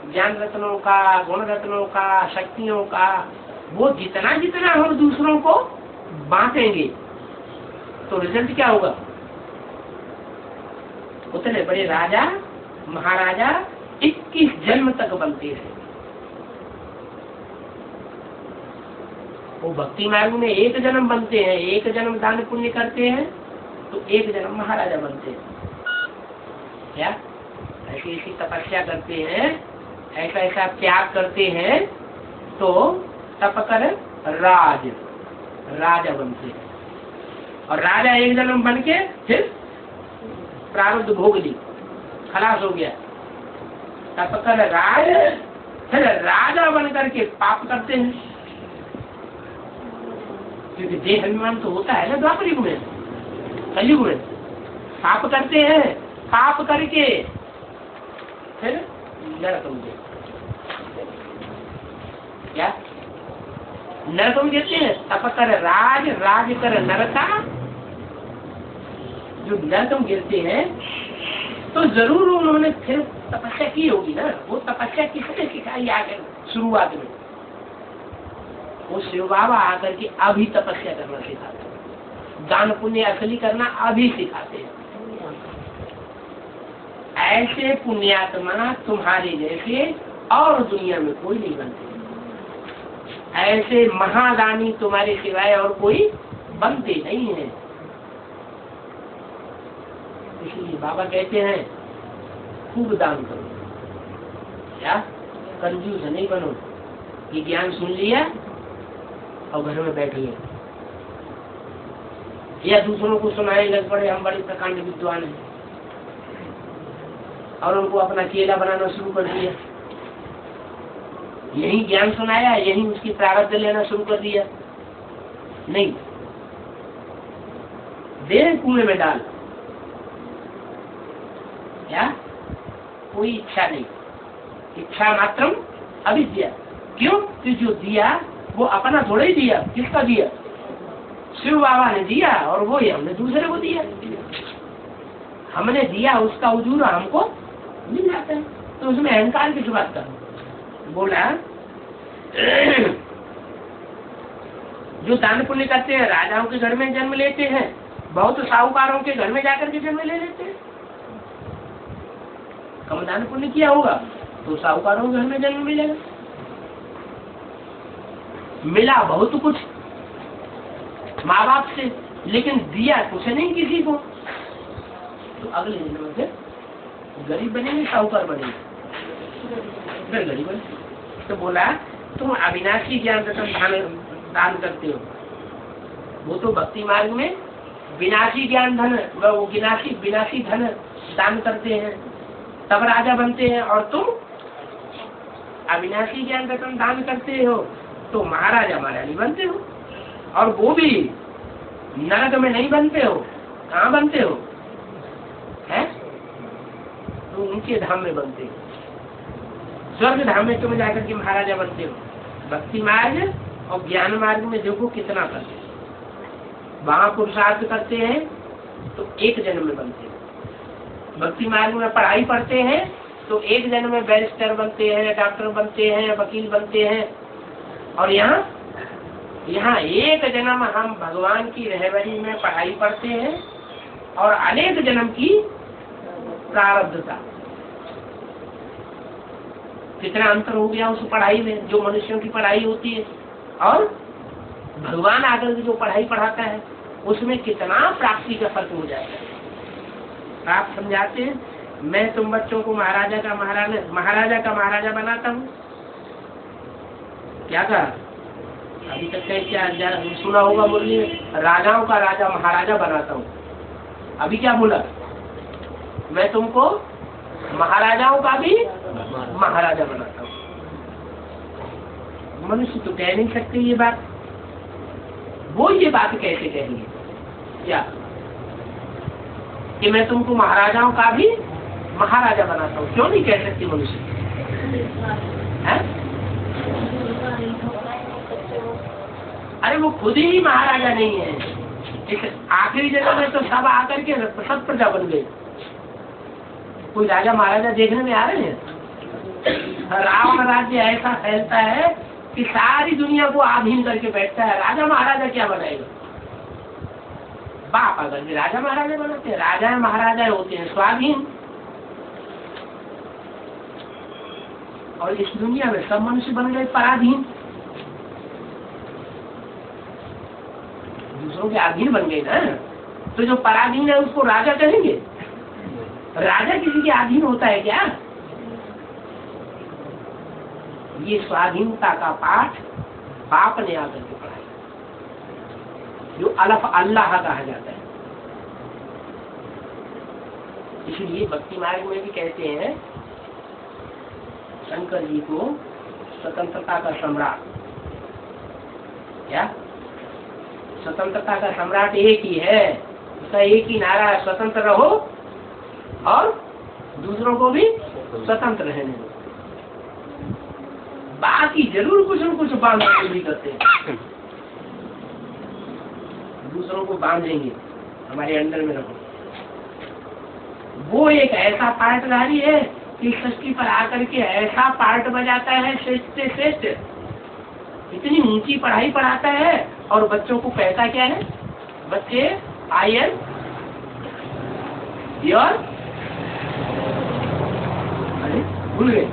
ज्ञान रत्नों का, गुण रत्नों का, शक्तियों का, वो जितना जितना हम दूसरों को बांटेंगे तो रिजल्ट क्या होगा? उतने बड़े राजा महाराजा 21 जन्म तक बनते हैं। वो भक्ति मार्ग में एक जन्म बनते हैं, एक जन्म दान पुण्य करते हैं तो एक जन्म महाराजा बनते हैं। क्या ऐसी ऐसी तपस्या करते हैं, ऐसा ऐसा त्याग करते हैं तो तप कर राजा बनते हैं। और राजा एक जन्म बन के फिर प्रारब्ध भोग ली, खलास हो गया। तप कर फिर राजा बन करके पाप करते हैं, क्योंकि देह अभिमान तो होता है ना द्वापर युग में, कलयुग में। पाप करते हैं, पाप करके फिर नरक में क्या नरक में देते हैं। तप कर राज कर नरका। जो नरक में गिरते हैं तो जरूर उन्होंने फिर तपस्या की होगी ना। वो तपस्या किसने सिखाई आकर शुरुआत में? वो शिव बाबा आकर के अभी तपस्या करना सिखाते हैं, दान पुण्य असली करना अभी सिखाते हैं। ऐसे पुण्यात्मा तुम्हारे जैसे और दुनिया में कोई नहीं बनते। ऐसे महादानी तुम्हारे सिवाय और कोई बनते नहीं है। इसलिए बाबा कहते हैं खूब दान करो, क्या कंजूस नहीं बनो। ये ज्ञान सुन लिया और घर में बैठ गए या दूसरों को सुनाए लग पड़े हम बड़े प्रकांड विद्वान हैं, और उनको अपना केला बनाना शुरू कर दिया। यही ज्ञान सुनाया, यही उसकी प्रारब्ध लेना शुरू कर दिया। नहीं, दे कुएं में डाल, क्या कोई इच्छा नहीं। इच्छा मात्रम अविद्या। क्यों? कि जो दिया वो अपना थोड़ा ही दिया। किसका दिया? शिव बाबा ने दिया, और वो ही हमने दूसरे को दिया। हमने दिया, उसका उजूरा हमको मिल जाता है। तो उसमें अहंकार की बात कर बोला। जो दान पुण्य करते हैं राजाओं के घर में जन्म लेते हैं, बहुत साहूकारों के घर में जाकर के जन्म ले लेते हैं। कम दान पुण्य किया होगा तो साहूकारों के घर में जन्म मिलेगा, मिला बहुत कुछ माँ बाप से, लेकिन दिया कुछ नहीं किसी को, तो अगले जन्म में फिर गरीब बनेंगे साहूकार बनेंगे, फिर गरीब बने। तो बोला तुम अविनाशी ज्ञान दान करते हो, वो तो भक्ति मार्ग में विनाशी ज्ञान धन, वो विनाशी धन दान करते हैं तब राजा बनते हैं, और तुम अविनाशी ज्ञान रतन दान करते हो तो महाराजा महारानी बनते हो, और वो भी नरक में नहीं बनते हो, कहाँ बनते हो हैं? तो ऊंचे धाम में बनते हो, स्वर्ग धाम में तुम जाकर के महाराजा बनते हो। भक्ति मार्ग और ज्ञान मार्ग में देखो कितना फर्क है। वहां पुरुषार्थ करते हैं तो एक जन्म में बनते हैं, भक्ति मार्ग में पढ़ाई पढ़ते हैं तो एक जन्म में बैरिस्टर बनते हैं, डॉक्टर बनते हैं, वकील बनते हैं, और यहाँ एक जन्म हम भगवान की रहबरी में पढ़ाई पढ़ते हैं और अनेक जन्म की प्रारब्धता। कितना अंतर हो गया उस पढ़ाई में, जो मनुष्यों की पढ़ाई होती है और भगवान आकर के जो पढ़ाई पढ़ाता है उसमें कितना प्राप्ति का फर्क हो जाता है। आप समझाते हैं, मैं तुम बच्चों को महाराजा का महाराजा बनाता हूँ। क्या कहा अभी तक? क्या सुना होगा बोलिए, राजाओं का राजा महाराजा बनाता हूँ। अभी क्या बोला? मैं तुमको महाराजाओं का भी महाराजा बनाता हूँ। मनुष्य तो कह नहीं सकते ये बात, वो ये बात कैसे कहेंगे क्या कि मैं तुमको महाराजाओं का भी महाराजा बनाता हूँ? क्यों नहीं कह सकती मनुष्य? अरे वो खुद ही महाराजा नहीं है, इस आखिरी जन्म में तो सब आकर के सब प्रजा बन गए। कोई राजा महाराजा देखने में आ रहे हैं? रावण राज्य ऐसा फैलता है कि सारी दुनिया को आधीन करके बैठता है। राजा महाराजा क्या बनाएगा? बाप अगर भी राजा महाराजा बनाते हैं, राजा महाराजा होते हैं स्वाधीन, और इस दुनिया में सब मनुष्य बन गए पराधीन, दूसरों के अधीन बन गए ना। तो जो पराधीन है उसको राजा कहेंगे? राजा किसी के अधीन होता है क्या? ये स्वाधीनता का पाठ बाप ने आकर के पढ़ाया, जो अल्लाह कहा जाता है। इसलिए भक्ति मार्ग में भी कहते हैं शंकर जी को स्वतंत्रता का सम्राट। क्या स्वतंत्रता का सम्राट एक ही है, उसका एक ही नारा है, स्वतंत्र रहो और दूसरों को भी स्वतंत्र रहने दो। बाकी जरूर कुछ न कुछ बांधने भी करते हैं, दूसरों को बांधेंगे हमारे अंडर में रहो। वो एक ऐसा पार्टधारी है कि सृष्टि पर आकर के ऐसा पार्ट बजाता है श्रेष्ठ से श्रेष्ठ, इतनी ऊंची पढ़ाई पढ़ाता है, और बच्चों को कहता क्या है? बच्चे आई एम योर, अरे भूल गए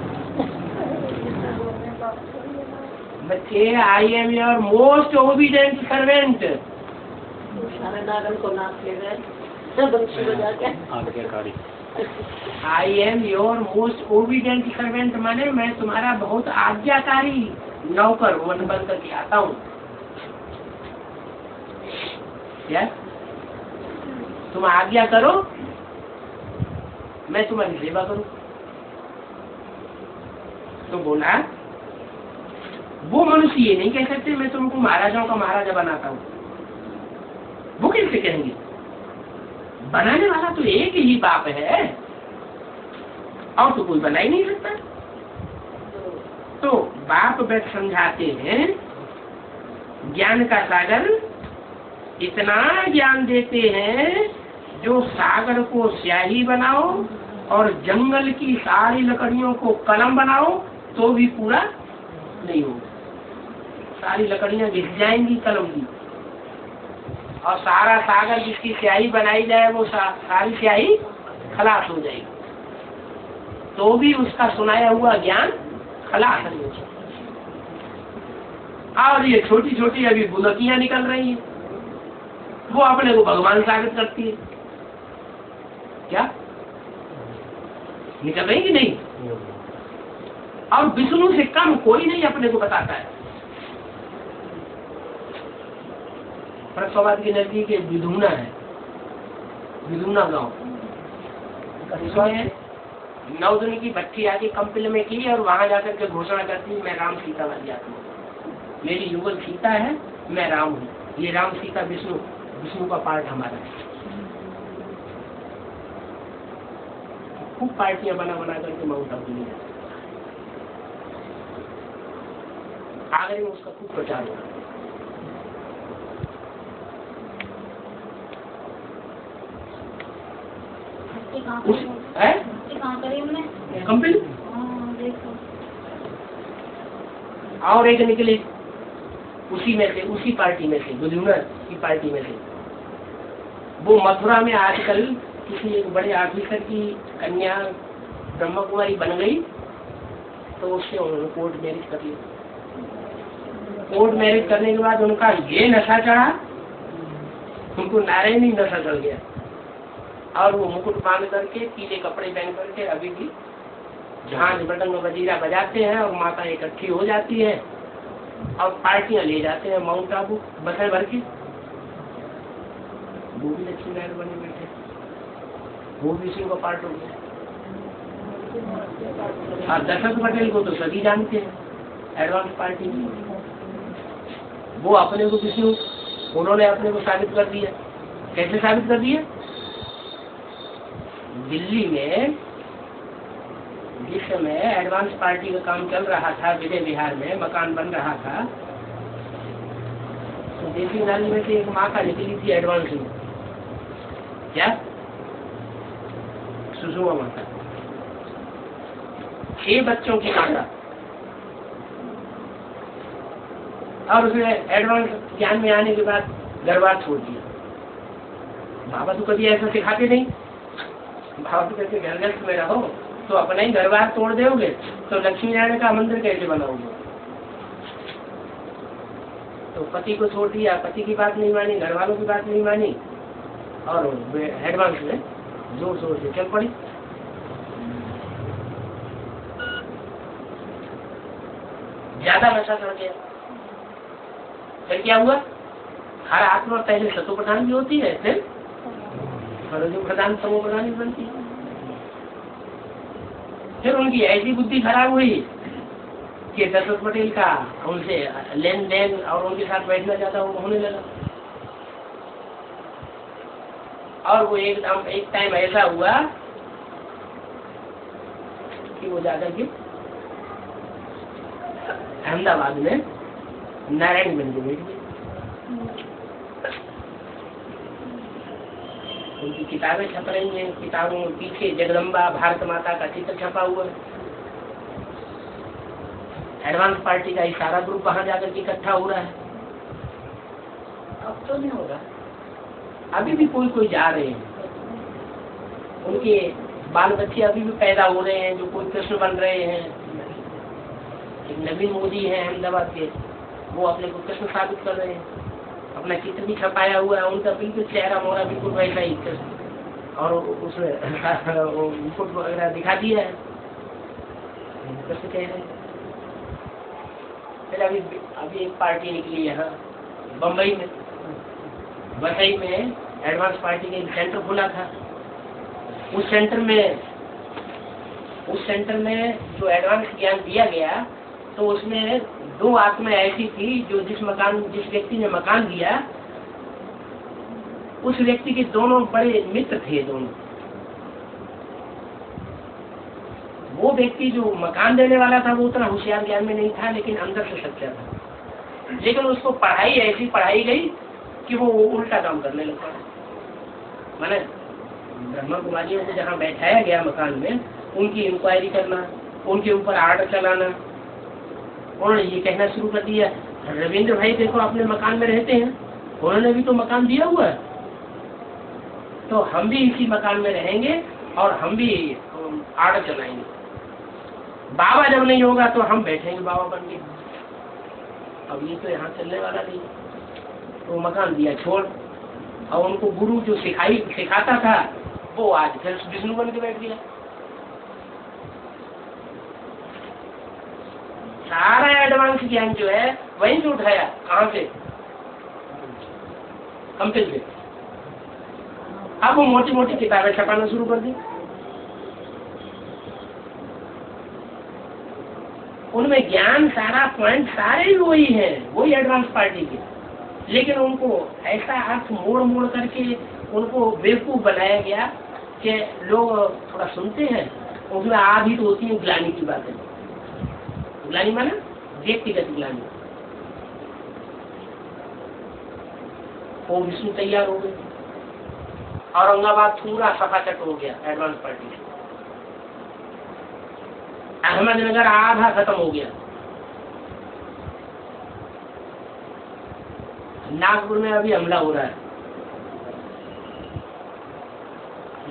बच्चे, I am your most obedient servant. I am your most obedient servant माने मैं तुम्हारा बहुत आज्ञाकारी नौकर वन बन करके आता हूँ। क्या तुम आज्ञा करो, मैं तुम्हारी सेवा करूं। तो बोला वो मनुष्य ये नहीं कह सकते मैं तुमको महाराजाओं का महाराजा बनाता हूँ। वो कैसे कहेंगे? बनाने वाला तो एक ही बाप है, और तो कोई बना ही नहीं सकता। तो बाप बैठ समझाते हैं, ज्ञान का सागर इतना ज्ञान देते हैं जो सागर को स्याही बनाओ और जंगल की सारी लकड़ियों को कलम बनाओ तो भी पूरा नहीं होगा। सारी लकड़ियां घिस जाएंगी कलम की, और सारा सागर जिसकी स्याही बनाई जाए वो सारी स्याही खलास हो जाएगी, तो भी उसका सुनाया हुआ ज्ञान खलास नहीं हो सकता। और ये छोटी छोटी अभी बुलकियां निकल रही हैं, वो अपने को भगवान साबित करती है। क्या निकल रही कि नहीं? और विष्णु से कम कोई नहीं अपने को बताता है। फरसाबाद के नजदीक एक विधुना है, विधुना गांव, इसमें 9 दिन की बच्ची आके कंपिल में की और वहां जाकर के घोषणा करती है मैं राम सीता वाली आत्मा हूँ, मेरी युगल सीता है, मैं राम हूँ। ये राम सीता विष्णु, विष्णु का पार्ट हमारा है। खूब पार्टियां बना बना करके माउंट आबू में आगरे में उसका खूब प्रचार हुआ। कंपनी और एक निकले उसी में से, उसी पार्टी में से, गुजरूनर की पार्टी में से। वो मथुरा में आजकल किसी एक बड़े ऑफिसर की कन्या ब्रह्म कुमारी बन गई, तो उससे उन्होंने कोर्ट मैरिज कर लिया। कोर्ट मैरिज करने के बाद उनका ये नशा चढ़ा, उनको नारायणी नशा चढ़ गया, और वो मुकुट बांध करके पीले कपड़े पहन करके अभी भी झांझ मृदंग वजीरा बजाते हैं और माता इकट्ठी हो जाती है और पार्टियां ले जाते हैं माउंट आबू बसें भर के। वो भी लक्ष्मी नारायण बने बैठे, वो भी इसी का पार्ट हो गया। और दशरथ पटेल को तो सभी जानते हैं, एडवांस पार्टी, वो अपने को विष्णु, उन्होंने अपने को साबित कर दिया। कैसे साबित कर दिया? दिल्ली में जिस समय एडवांस पार्टी का काम चल रहा था, विजय विहार में मकान बन रहा था, तो देसी नाली में से एक माँ का निकली थी एडवांस में। क्या? सुषमा माता, 6 बच्चों की माता, और उसने एडवांस ज्ञान में आने के बाद घरबार छोड़ दिया। बाबा तो कभी ऐसा सिखाते नहीं, बाबा तो कहते घर में रहो, तो अपना ही घरबार तोड़ दोगे तो लक्ष्मी नारायण का मंदिर कैसे बनाओगे? तो पति को छोड़ दिया, पति की बात नहीं मानी, घर वालों की बात नहीं मानी, और एडवांस में जोर शोर से चल पड़ी। ज्यादा नशा कर गया, फिर क्या हुआ? हर आत्मा पहले सतो प्रधान की होती है, फिर रजो प्रधान तमो प्रधान बनती है। फिर उनकी ऐसी बुद्धि खराब हुई कि दशरथ पटेल का उनसे लेन देन और उनके साथ बैठना ज्यादा होने लगा। और वो एक टाइम ऐसा हुआ कि वो जाकर के अहमदाबाद में नारायण बन के बैठ गए। उनकी किताबें छप रही हैं, किताबों में पीछे जगदम्बा भारत माता का चित्र छपा हुआ है। एडवांस पार्टी का एक सारा ग्रुप वहां जाकर के इकट्ठा हो रहा है। अब तो नहीं होगा, अभी भी कोई कोई जा रहे हैं, उनके बाल बच्चे अभी भी पैदा हो रहे हैं जो कोई कृष्ण बन रहे हैं। एक नवीन मोदी है अहमदाबाद के, वो अपने को कृष्ण साबित कर रहे हैं, अपना चित्र भी छपाया हुआ है, उनका बिल्कुल चेहरा मोहरा बिल्कुल वैसा ही, और उसमें मुकुट वगैरह दिखा दिया है, कैसे कह रहे हैं। फिर अभी एक पार्टी निकली यहाँ बम्बई में, वसई में एडवांस पार्टी का एक सेंटर खुला था। उस सेंटर में जो एडवांस ज्ञान दिया गया, तो उसमें 2 आत्माएं ऐसी थी जो जिस व्यक्ति ने मकान दिया, उस व्यक्ति के दोनों बड़े मित्र थे। दोनों, वो व्यक्ति जो मकान देने वाला था वो उतना होशियार ज्ञान में नहीं था, लेकिन अंदर से सच्चा था। लेकिन उसको पढ़ाई ऐसी पढ़ाई गई कि वो उल्टा काम करने लगा। माने ब्रह्मा कुमारियों को जहाँ बैठाया गया मकान में, उनकी इंक्वायरी करना, उनके ऊपर आर्डर चलाना, उन्होंने ये कहना शुरू कर दिया, रविंद्र भाई देखो अपने मकान में रहते हैं, उन्होंने भी तो मकान दिया हुआ है, तो हम भी इसी मकान में रहेंगे और हम भी आर्डर चलाएंगे। बाबा जब नहीं होगा तो हम बैठेंगे बाबा बन के। अब ये तो यहाँ चलने वाला नहीं, तो मकान दिया छोड़। और उनको गुरु जो सिखाता था वो आज फिर विष्णु बन के बैठ गया। सारा एडवांस ज्ञान जो है वहीं से उठाया, कहाँ से, कंपनी से। अब वो मोटी मोटी किताबें छपाना शुरू कर दी। उनमें ज्ञान सारा पॉइंट सारे ही वही है, वही एडवांस पार्टी के, लेकिन उनको ऐसा अर्थ मोड़ मोड़ करके उनको बेवकूफ बनाया गया कि लोग थोड़ा सुनते हैं, उसमें आधी तो होती है ग्लानि की बातें। ग्लानि माना व्यक्तिगत ग्लानि। वो विष्णु तैयार हो गए, औरंगाबाद पूरा सफाचट हो गया एडवांस पार्टी से। अहमदनगर आधा खत्म हो गया। नागपुर में अभी हमला हो रहा है।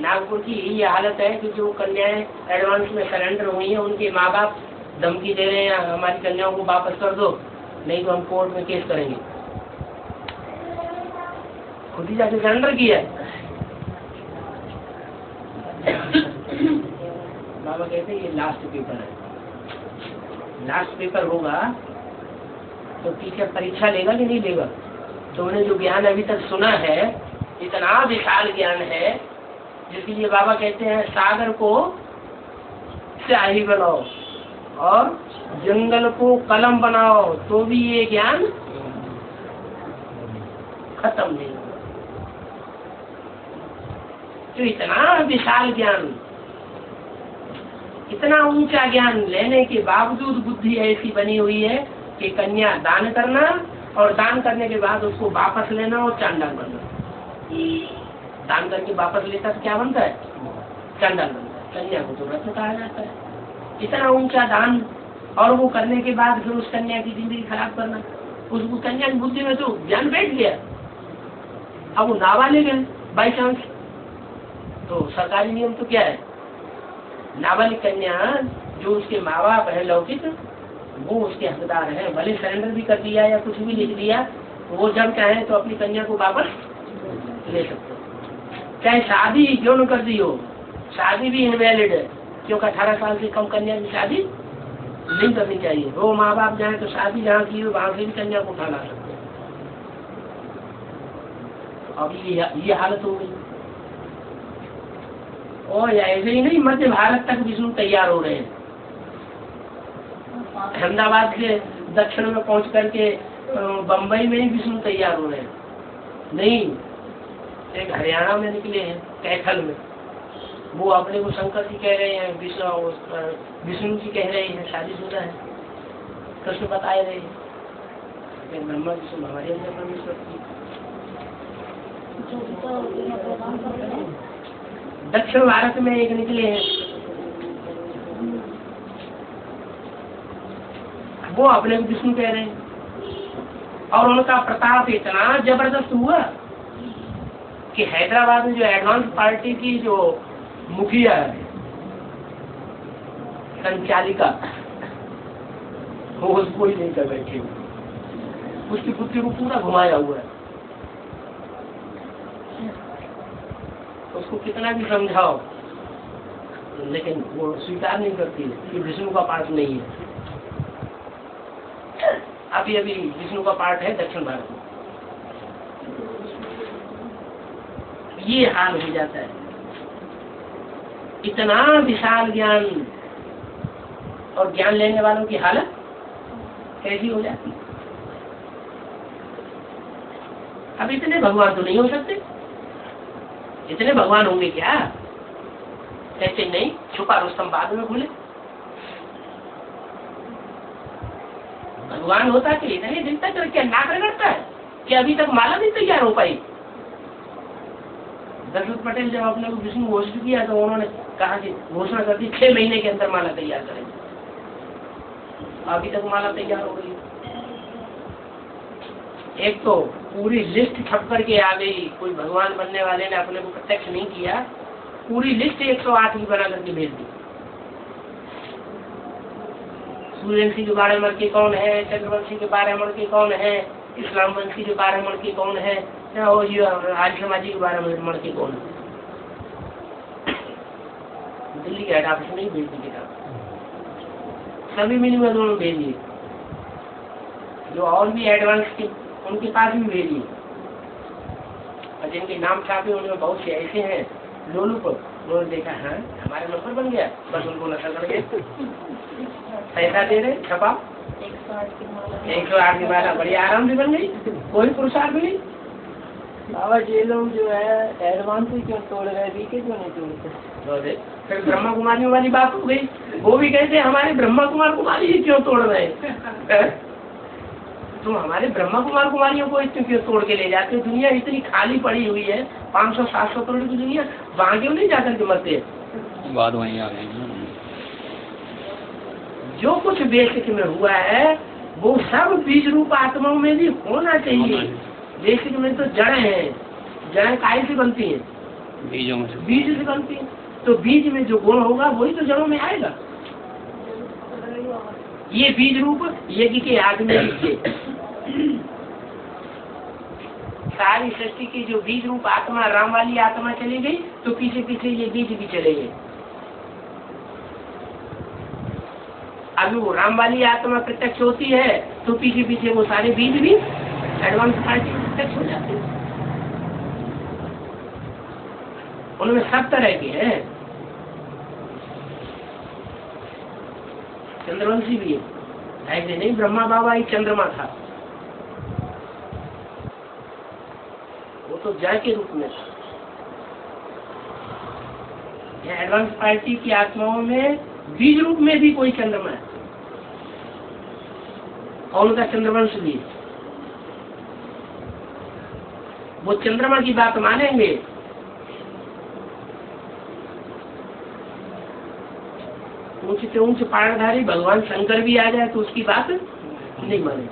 नागपुर की ये हालत है कि जो कन्याएं एडवांस में सरेंडर हुई हैं, उनके माँ बाप धमकी दे रहे हैं हमारी कन्याओं को वापस कर दो, नहीं तो हम कोर्ट में केस करेंगे। खुद ही जाके सरेंडर किया है। बाबा कहते हैं ये लास्ट पेपर है, लास्ट पेपर होगा तो टीचर परीक्षा लेगा कि नहीं लेगा। तो उन्हें जो ज्ञान अभी तक सुना है, इतना विशाल ज्ञान है, जिसके लिए बाबा कहते हैं सागर को स्याही बनाओ और जंगल को कलम बनाओ तो भी ये ज्ञान खत्म नहीं होगा। तो इतना विशाल ज्ञान, इतना ऊंचा ज्ञान लेने के बावजूद बुद्धि ऐसी बनी हुई है कि कन्या दान करना और दान करने के बाद उसको वापस लेना और चांडाल बनना। दान करके वापस लेता तो क्या बनता है, चांडाल बनता है। कन्या को तो रत्न कहा जाता है। इतना ऊंचा दान, और वो करने के बाद फिर उस कन्या की जिंदगी खराब करना। उसको कन्या की बुद्धि में तो ज्ञान बैठ गया, अब वो नाबालिग है बाई चांस, तो सरकारी नियम तो क्या है, नाबालिग कन्या जो उसके माँ बाप है लौकिक, वो उसके हकदार है। भले सरेंडर भी कर दिया या कुछ भी लिख दिया, तो वो जब चाहे तो अपनी कन्या को वापस ले सकते। चाहे शादी क्यों न कर दी हो, शादी भी इनवैलिड है, क्योंकि 18 साल से कम कन्या की शादी नहीं करनी चाहिए। वो माँ बाप जाए तो शादी जहाँ की हो वहां से भी कन्या को उठा ला सकते। अब ये हालत हो गई। और ऐसे ही नहीं, मध्य भारत तक विष्णु तैयार हो रहे हैं। अहमदाबाद से दक्षिण में पहुंच करके बम्बई में ही विष्णु तैयार हो रहे हैं। नहीं, एक हरियाणा में निकले हैं कैथल में, वो अपने को शंकर जी कह रहे हैं, विष्णु जी कह रहे हैं, शादीशुदा है, कृष्ण बताए रहे हैं ब्रह्मा विष्णु हमारे अंदर परमेश्वर की। दक्षिण भारत में एक निकले हैं, वो अपने को विष्णु कह रहे हैं, और उनका प्रताप इतना जबरदस्त हुआ कि हैदराबाद में जो एडवांस पार्टी की जो मुखिया है, संचालिका, वो उसको ही लेकर बैठे हुए, उसकी पुत्री को पूरा घुमाया हुआ है। उसको कितना भी समझाओ, लेकिन वो स्वीकार नहीं करती है कि विष्णु का पाठ नहीं है। अभी अभी विष्णु का पाठ है दक्षिण भारत में। ये हाल हो जाता है। इतना विशाल ज्ञान और ज्ञान लेने वालों की हालत कैसी हो जाती है। अब इतने भगवान तो नहीं हो सकते, इतने भगवान होंगे क्या? ऐसे नहीं, छुपा रुस्तम बाद में भूले। भगवान होता कि इतने दिन तक क्या नाक रगड़ता है कि अभी तक माला नहीं तैयार हो पाई। दशरथ पटेल जब अपने को विष्णु घोषित किया तो उन्होंने कहा कि घोषणा कर दी 6 महीने के अंदर माला तैयार करेंगे। अभी तक माला तैयार हो गई। एक तो पूरी लिस्ट छप करके आ गई, कोई भगवान बनने वाले ने अपने को प्रत्यक्ष नहीं किया, पूरी लिस्ट 108 की बना करके भेज दी। सूर्यवंशी के 12 मण के कौन है, चंद्रवंशी के 12 मण के कौन है, इस्लाम वंशी के 12 मण के कौन है, और ये आर्य समाजी के 12 मण के कौन है। दिल्ली के हेड ऑफिस में ही भेज दी किताब, सभी मिनिमम में भेजिए, जो और भी एडवांस के उनके पास भी भेजिए, और जिनके नाम छापे उनमें बहुत से ऐसे हैं लोलुप, उन्होंने देखा हाँ हमारे नंबर बन गया, बस उनको नशा कर गए, पैसा दे रहे छपा 108 की माला बड़ी आराम से बन गई, कोई पुरुषार्थ नहीं। बाबा ये लोग जो है एडवांस ही क्यों तोड़ रहे, बीके क्यों नहीं तोड़ते? फिर ब्रह्मा कुमारियों वाली बात हो गई, वो भी कहते हमारे ब्रह्मा कुमार कुमारी ही क्यों तोड़ रहे हैं, तुम हमारे ब्रह्मा कुमार कुमारियों को इतने क्यों तोड़ के ले जाते हो, दुनिया इतनी खाली पड़ी हुई है, 500-700 करोड़ की दुनिया, वहां क्यों नहीं जाकर के मरते? बात वहीं आ गई। जो कुछ बेसिक में हुआ है वो सब बीज रूप आत्माओं में भी होना चाहिए। बेसिक में तो जड़ें हैं, जड़ें काय से बनती हैं? बीजों में से। बीज से बनती है, तो बीज में जो गुण होगा वही तो जड़ों में आएगा। ये बीज रूप यज्ञ के आदमी के सारी सृष्टि की जो बीज रूप आत्मा, राम वाली आत्मा चली गई तो पीछे पीछे ये बीज भी चले गए। अभी वो राम वाली आत्मा प्रत्यक्ष होती है तो पीछे पीछे वो सारे बीज भी एडवांस पार्टी प्रत्यक्ष हो जाते हैं। उनमें सब तरह के हैं, चंद्रवंशी भी है, ऐसे नहीं ब्रह्मा बाबा ही चंद्रमा था, वो तो जय के रूप में था। यह एडवांस पार्टी की आत्माओं में बीज रूप में भी कोई चंद्रमा है और उनका चंद्रवंश भी है। वो चंद्रमा की बात मानेंगे, ऊंचे से ऊंचे पारणधारी भगवान शंकर भी आ जाए तो उसकी बात नहीं मानेंगे।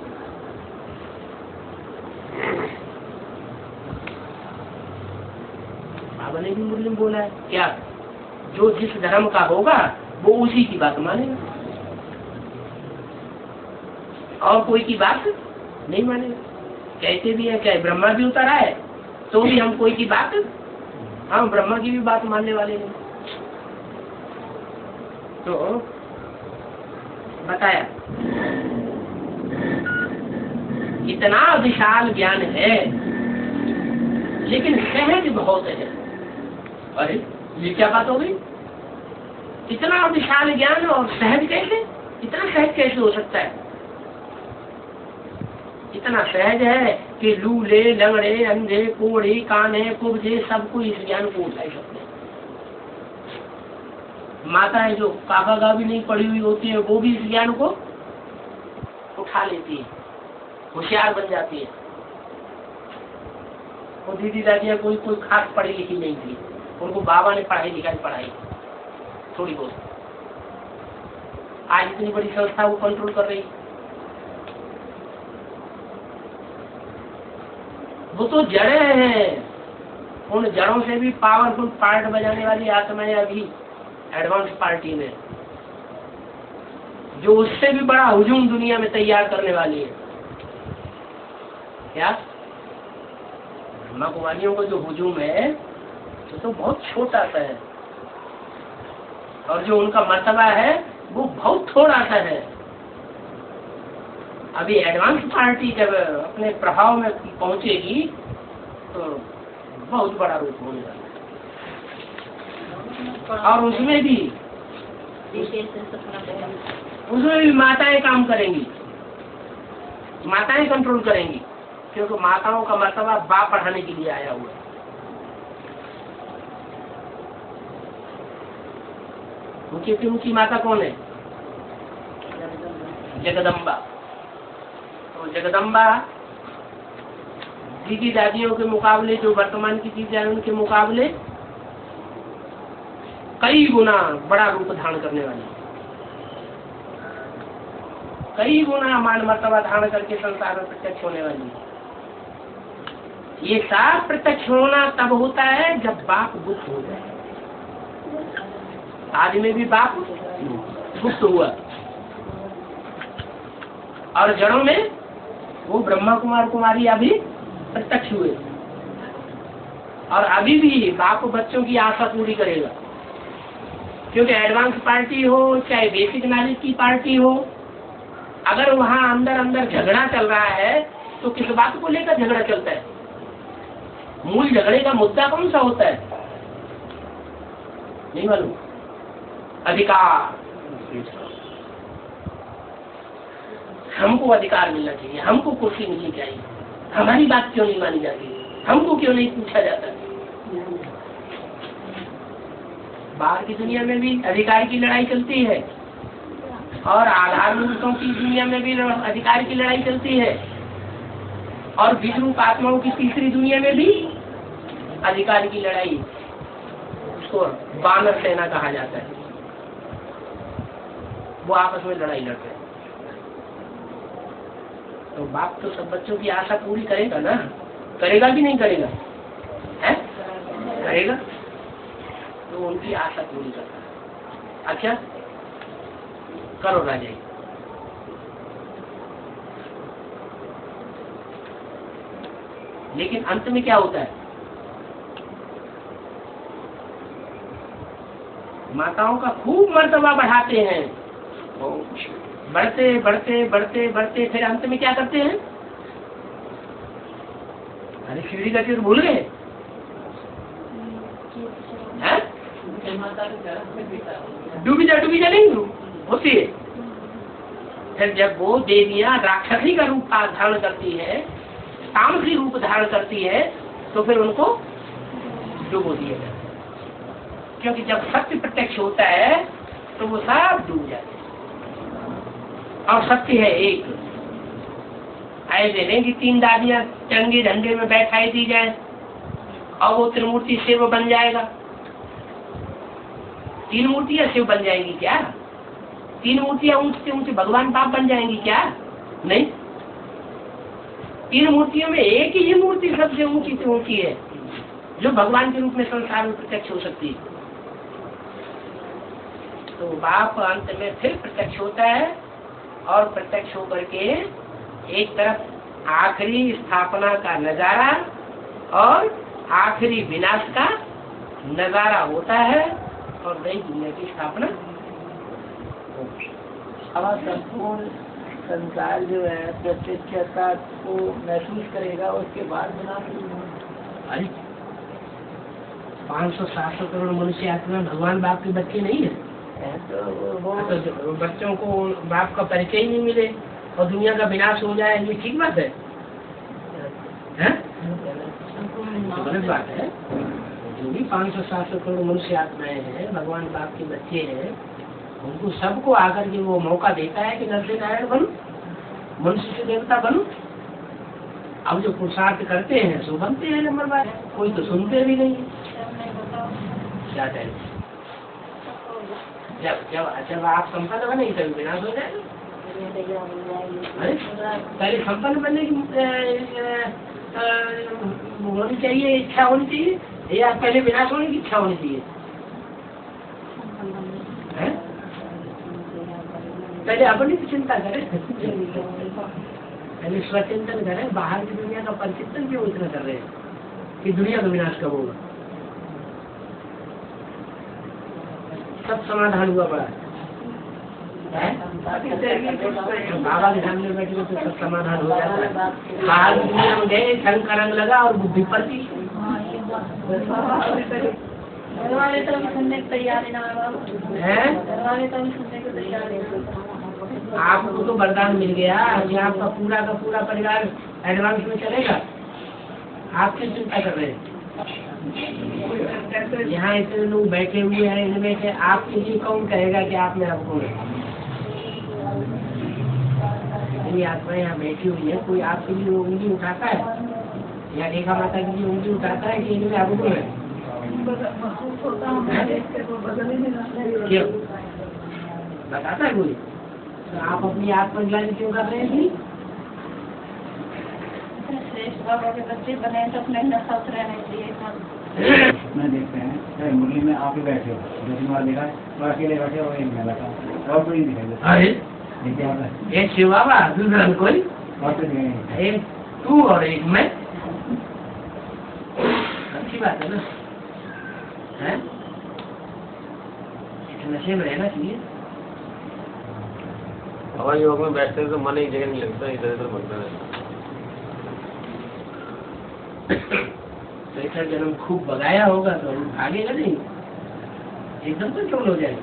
बाबा ने भी मुरली में बोला है क्या, जो जिस धर्म का होगा वो उसी की बात मानेगा और कोई की बात नहीं मानेगा। कहते भी है क्या ब्रह्मा भी उतर आए तो भी हम कोई की बात, हम ब्रह्मा की भी बात मानने वाले नहीं। तो बताया इतना विशाल ज्ञान है लेकिन सहज बहुत है। अरे ये क्या बात हो गई, इतना विशाल ज्ञान और सहज कैसे, इतना सहज कैसे हो सकता है? इतना सहज है कि लूले, लंगड़े, अंधे, कोढ़े, काने, कुब्जे सबको इस ज्ञान को उठा सकते हैं। माताएं जो काका का भी नहीं पढ़ी हुई होती है वो भी इस ज्ञान को उठा लेती है, होशियार बन जाती है। वो दीदी दादियाँ कोई खास पढ़ी लिखी नहीं थी, उनको बाबा ने पढ़ाई लिखाई पढ़ाई थोड़ी बहुत। आज इतनी बड़ी संस्था वो कंट्रोल कर रही, वो तो जड़े हैं, उन जड़ों से भी पावरफुल पार्ट बजाने वाली आत्माएं अभी एडवांस पार्टी में, जो उससे भी बड़ा हुजूम दुनिया में तैयार करने वाली है। क्या ब्रह्मा कुमारियों का जो हुजूम है वो तो बहुत छोटा सा है और जो उनका मर्तबा है वो बहुत थोड़ा सा है। अभी एडवांस पार्टी जब अपने प्रभाव में पहुंचेगी तो बहुत बड़ा रूप होने वाला है। और उसमें भी माताएं काम करेंगी, माताएं कंट्रोल करेंगी, क्योंकि माताओं का मर्तबा बाप पढ़ाने के लिए आया हुआ है। ऊंची से ऊंची माता कौन है? जगदम्बा। तो जगदम्बा दीदी दादियों के मुकाबले, जो वर्तमान की चीजें हैं उनके मुकाबले कई गुना बड़ा रूप धारण करने वाली, कई गुना मान मर्तबा धारण करके संसार में प्रत्यक्ष होने वाली। ये साफ प्रत्यक्ष होना तब होता है जब बाप गुप्त हो जाए। आज में भी बाप गुप्त हुआ, और जड़ों में वो ब्रह्मा कुमार कुमारी अभी प्रत्यक्ष हुए। और अभी भी बाप बच्चों की आशा पूरी करेगा, क्योंकि एडवांस पार्टी हो चाहे बेसिक नॉलेज की पार्टी हो, अगर वहाँ अंदर अंदर झगड़ा चल रहा है तो किस बात को लेकर झगड़ा चलता है? मूल झगड़े का मुद्दा कौन सा होता है? नहीं मालूम। अधिकार, हमको अधिकार मिलना चाहिए, हमको कुर्सी मिलनी चाहिए, हमारी बात क्यों नहीं मानी जाती, हमको क्यों नहीं पूछा जाता। बाहर की दुनिया में भी अधिकार की लड़ाई चलती है और आधार मूर्तों की दुनिया में भी अधिकार की लड़ाई चलती है और विद्रूप आत्माओं की तीसरी दुनिया में भी अधिकार की लड़ाई, उसको बानर सेना कहा जाता है। वो आपस में लड़ाई लड़ते हैं। तो बाप तो सब बच्चों की आशा पूरी करेगा ना, करेगा कि नहीं करेगा? है करेगा, तो उनकी आशा पूरी करता है। अच्छा करो राजा। लेकिन अंत में क्या होता है? माताओं का खूब मर्तबा बढ़ाते हैं, बढ़ते बढ़ते बढ़ते बढ़ते फिर अंत में क्या करते हैं? अरे सीढ़ी का चीज भूल गए? डूबी जा नहीं होती है। फिर जब वो देवियां राक्षसी का रूप धारण करती है, तामसी रूप धारण करती है, तो फिर उनको डूबो दिया जाता है। क्योंकि जब सत्य प्रत्यक्ष होता है तो वो सब डूब जाते हैं। और सत्य है एक। ऐसे नहीं कि 3 दादियां तिरंगे झंडे में बैठाई दी जाए और वो त्रिमूर्ति शिव बन जाएगा। 3 मूर्तियां शिव बन जाएंगी क्या? 3 मूर्तियां ऊंच से ऊंचे भगवान बाप बन जाएंगी क्या? नहीं। 3 मूर्तियों में एक ही मूर्ति सबसे ऊंची से ऊंची है जो भगवान के रूप में संसार में प्रत्यक्ष हो सकती है। तो बाप अंत में फिर प्रत्यक्ष होता है और प्रत्यक्ष होकर के एक तरफ आखिरी स्थापना का नजारा और आखिरी विनाश का नजारा होता है और नई दुनिया की स्थापना। अब संपूर्ण संसार जो है प्रत्यक्षता को महसूस करेगा, उसके बाद विनाश। 500-700 करोड़ मनुष्य आत्मा भगवान बाप के बच्चे नहीं है। तो बच्चों को बाप का परिचय ही नहीं मिले और दुनिया का विनाश हो जाए, ये ठीक बात है? गलत बात है। जो भी 500-700 करोड़ मनुष्य आत्माएं हैं, भगवान बाप के बच्चे हैं, उनको सबको आकर के वो मौका देता है कि नर से नारायण बनो, मनुष्य से देवता बनो। अब जो पुरुषार्थ करते हैं सो बनते हैं नंबर बार, कोई तो सुनते भी नहीं। क्या टाइम जब आप संपन्न बने तभी विनाश हो जाएगा। पहले संपन्न बनने की होनी चाहिए, इच्छा होनी चाहिए, या पहले विनाश होने की इच्छा होनी चाहिए? पहले अपनी चिंता करें, पहले स्वचिंतन करें। बाहर की दुनिया का परिचिंतन क्यों इतना कर रहे हैं कि दुनिया का विनाश कब होगा? सब समाधान हुआ पड़ा है। बाबा के सामने बैठे तो सब समाधान हो जाता है। बाहर की दुनिया में गए, धन का रंग लगा और बुद्धि पड़ती। आपको तो वरदान मिल गया कि आपका पूरा का पूरा परिवार एडवांस में चलेगा। आप किस चिंता कर रहे हैं? यहाँ इतने लोग बैठे हुए हैं, इनमें से आपके लिए कौन कहेगा कि आप में आपको आत्मा यहाँ बैठी हुई है, कोई आपके लिए उंगली उठाता है या रेखा माता के लिए उंगली उठाता है कि इनमें आपको है? क्यों बताता है कोई? तो आप अपनी आत्मज्ञानी क्यों कर रहे हैं? बच्चे बने तो अपने साथ रहने चाहिए। मैं देखते हैं मुरली में आप ही बैठे हो, 2-3 बार देखा है, और अकेले बैठे हो, एक मैं बैठा और कोई नहीं दिखाई देता। एक शिव बाबा, दूसरा कोई, एक तू और एक मैं। अच्छी बात है ना, है? नशे में रहना चाहिए। हवा योग में बैठते तो मन एक जगह नहीं लगता, इधर इधर बनता है। ऐसा जन्म खूब बगाया होगा तो भागेगा नहीं, एकदम तो क्यों हो जाएगा?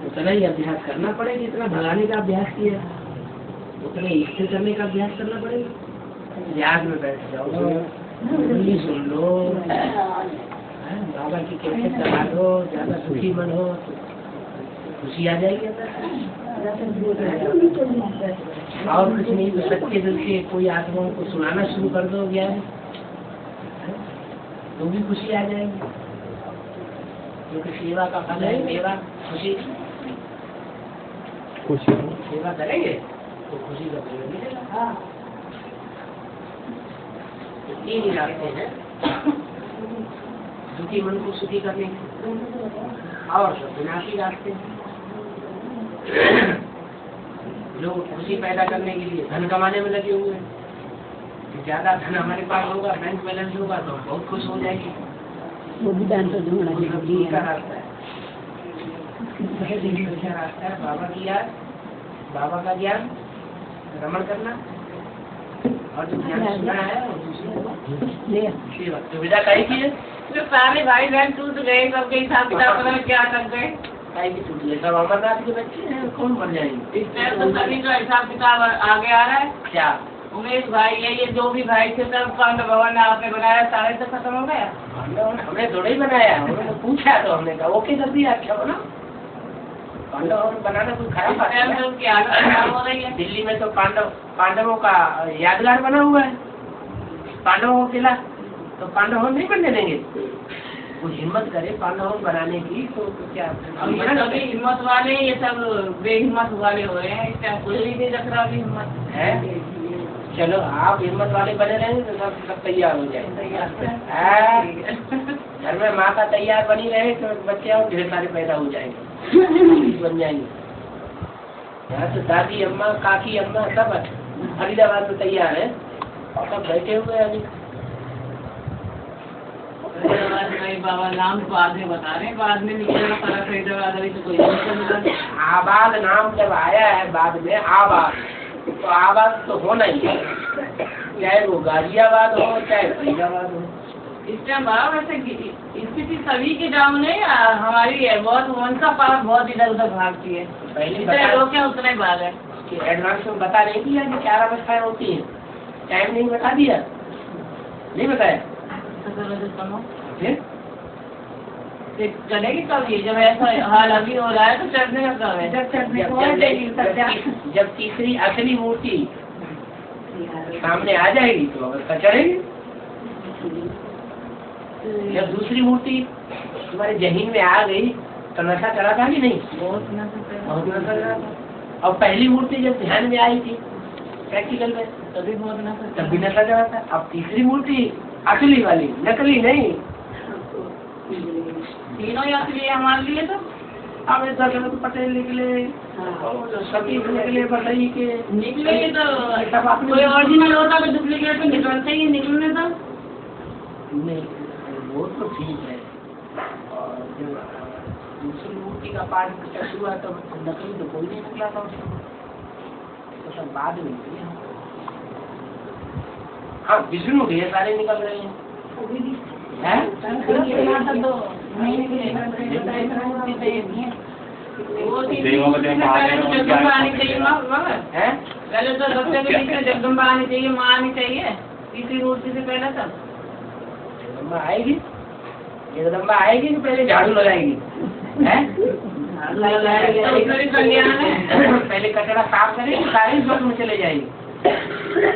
उतना ही अभ्यास करना पड़ेगा, जितना भगाने का अभ्यास किया उतना ही स्थिर करने का अभ्यास करना पड़ेगा। ध्यान में बैठ जाओ, मुरली सुन लो, बाबा की कैसे चला दो, ज्यादा सुखी मन हो तो खुशी आ जाएगी। और कुछ नहीं तो सच्चे दिल से कोई आत्माओं को सुनाना शुरू कर दो ज्ञान, तो भी खुशी आ जाएगी। क्योंकि सेवा का फल है मेवा, खुशी। सेवा करेंगे तो खुशी का फल मिलेगा। तीन ही रास्ते हैं दुखी मन को सुखी करने के, और सब विनाशी रास्ते लोग खुशी पैदा करने के लिए धन कमाने में लगे हुए हैं। ज्यादा धन हमारे पास होगा, बैंक बैलेंस होगा तो हम बहुत खुश हो जाएंगे। वो भी दान तो ढूंढना का रास्ता है, रास्ता है बाबा की याद, बाबा का ज्ञान रमण करना, और जो ज्ञान सुना है और दूसरों को सुविधा कहीं की है। जो सारे भाई बहन टूट गए, सबके हिसाब किताब क्या कर गए? सब अमरनाथ के बच्चे हैं, कौन बन जाएंगे? इस टाइम तो सभी का हिसाब किताब आगे आ रहा है। क्या उमेश भाई ये जो भी भाई थे सब पांडव भवन ने आपने बनाया, सारे तो खत्म हो गया। हमने थोड़ा ही बनाया, उन्होंने पूछा तो हमने कहा ओके कर दिया, अच्छा बना। पांडव भवन बनाना कोई खराब बात है? उनकी हालत खराब हो रही है। दिल्ली में तो पांडवों का यादगार बना हुआ है, पांडवों का किला, तो पांडव भवन नहीं बनने देंगे। वो हिम्मत करे पांडव भवन बनाने की तो क्या? ये सभी हिम्मत वाले, ये सब बेहिम्मत वाले हो रहे हैं। इस टाइम कोई नहीं रख रहा अभी हिम्मत है। चलो आप हिम्मत वाले बने रहेंगे तो सब तैयार हो जाए। घर में माँ का तैयार बनी रहे तो बच्चे और ढेर सारे पैदा हो जाएंगे, बन जाएंगे। यहाँ तो दादी अम्मा, काकी अम्मा सब फरीदाबाद में तैयार है, सब बैठे हुए हैं अभी। बाबा नाम बाद में बता रहे हैं, बाद में निकलेगा पता फरीदाबाद अभी तो कोई नहीं। आबाद नाम जब आया है बाद में, आबाद तो आबाद तो होना ही है, चाहे वो गाजियाबाद हो चाहे फरीदाबाद हो। इस टाइम बाबा वैसे स्थिति सभी के गाँव नहीं, हमारी है बहुत, उनका पास बहुत इधर उधर भागती है। जितने लोग हैं उतने भाग है। एडवांस में बता रही थी कि 4 अवस्थाएं होती है, टाइम नहीं बता दिया, नहीं बताया चलेगी कब? ये जब ऐसा हाल अभी हो रहा है तो चढ़ने का कब है? जब चढ़ने जब तीसरी असली मूर्ति सामने आ जाएगी तो अवस्था चढ़ेगी। जब दूसरी मूर्ति तुम्हारे जहीन में आ गई तो नशा चढ़ा था कि नहीं? बहुत नशा चढ़ा था। और पहली मूर्ति जब ध्यान में आई थी प्रैक्टिकल में तभी बहुत नशा, तब भी नशा चढ़ा था। अब तीसरी मूर्ति असली वाली, नकली नहीं, तीनों ही असली है हमारे लिए। तो अब दशरथ पटेल निकले और सतीश निकले, बताइए कि निकले तो कोई ओरिजिनल होता तो डुप्लीकेट में निकलते ही निकलने था। नहीं वो तो ठीक है, और जब दूसरी मूर्ति का पाठ टच हुआ तो नकली तो कोई नहीं निकला था उसमें, तो सब बाद में निकले। हाँ विष्णु ढेर सारे निकल रहे हैं, पहले तो बच्चे के पीछे जगदम्बा आनी चाहिए, माँ आनी चाहिए, तीसरी मूर्ति से पहले तब जगदम्बा आएगी। जगदम्बा आएगी तो पहले झाड़ू लगाएगी, पहले कचरा साफ करेगी, सारे स्वर्ग में चले जाएगी।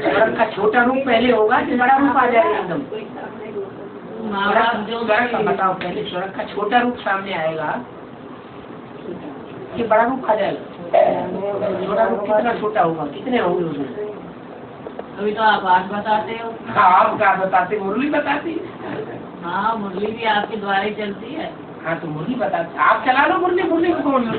स्वर्ग का छोटा रूप पहले होगा कि बड़ा रूप आ जाएगा एकदम? स्वर्ग का बताओ, पहले स्वर्ग का छोटा रूप सामने आएगा कि बड़ा रूप आ जाएगा? छोटा रूप कितना छोटा होगा, कितने होंगे उसमें? अभी तो आप आज बताते हो। हाँ आप क्या बताते, मुरली बताती। हाँ मुरली भी आपके द्वारा ही चलती है। हाँ तो मुरली बता, आप चला लो मुरली, मुरली को कौन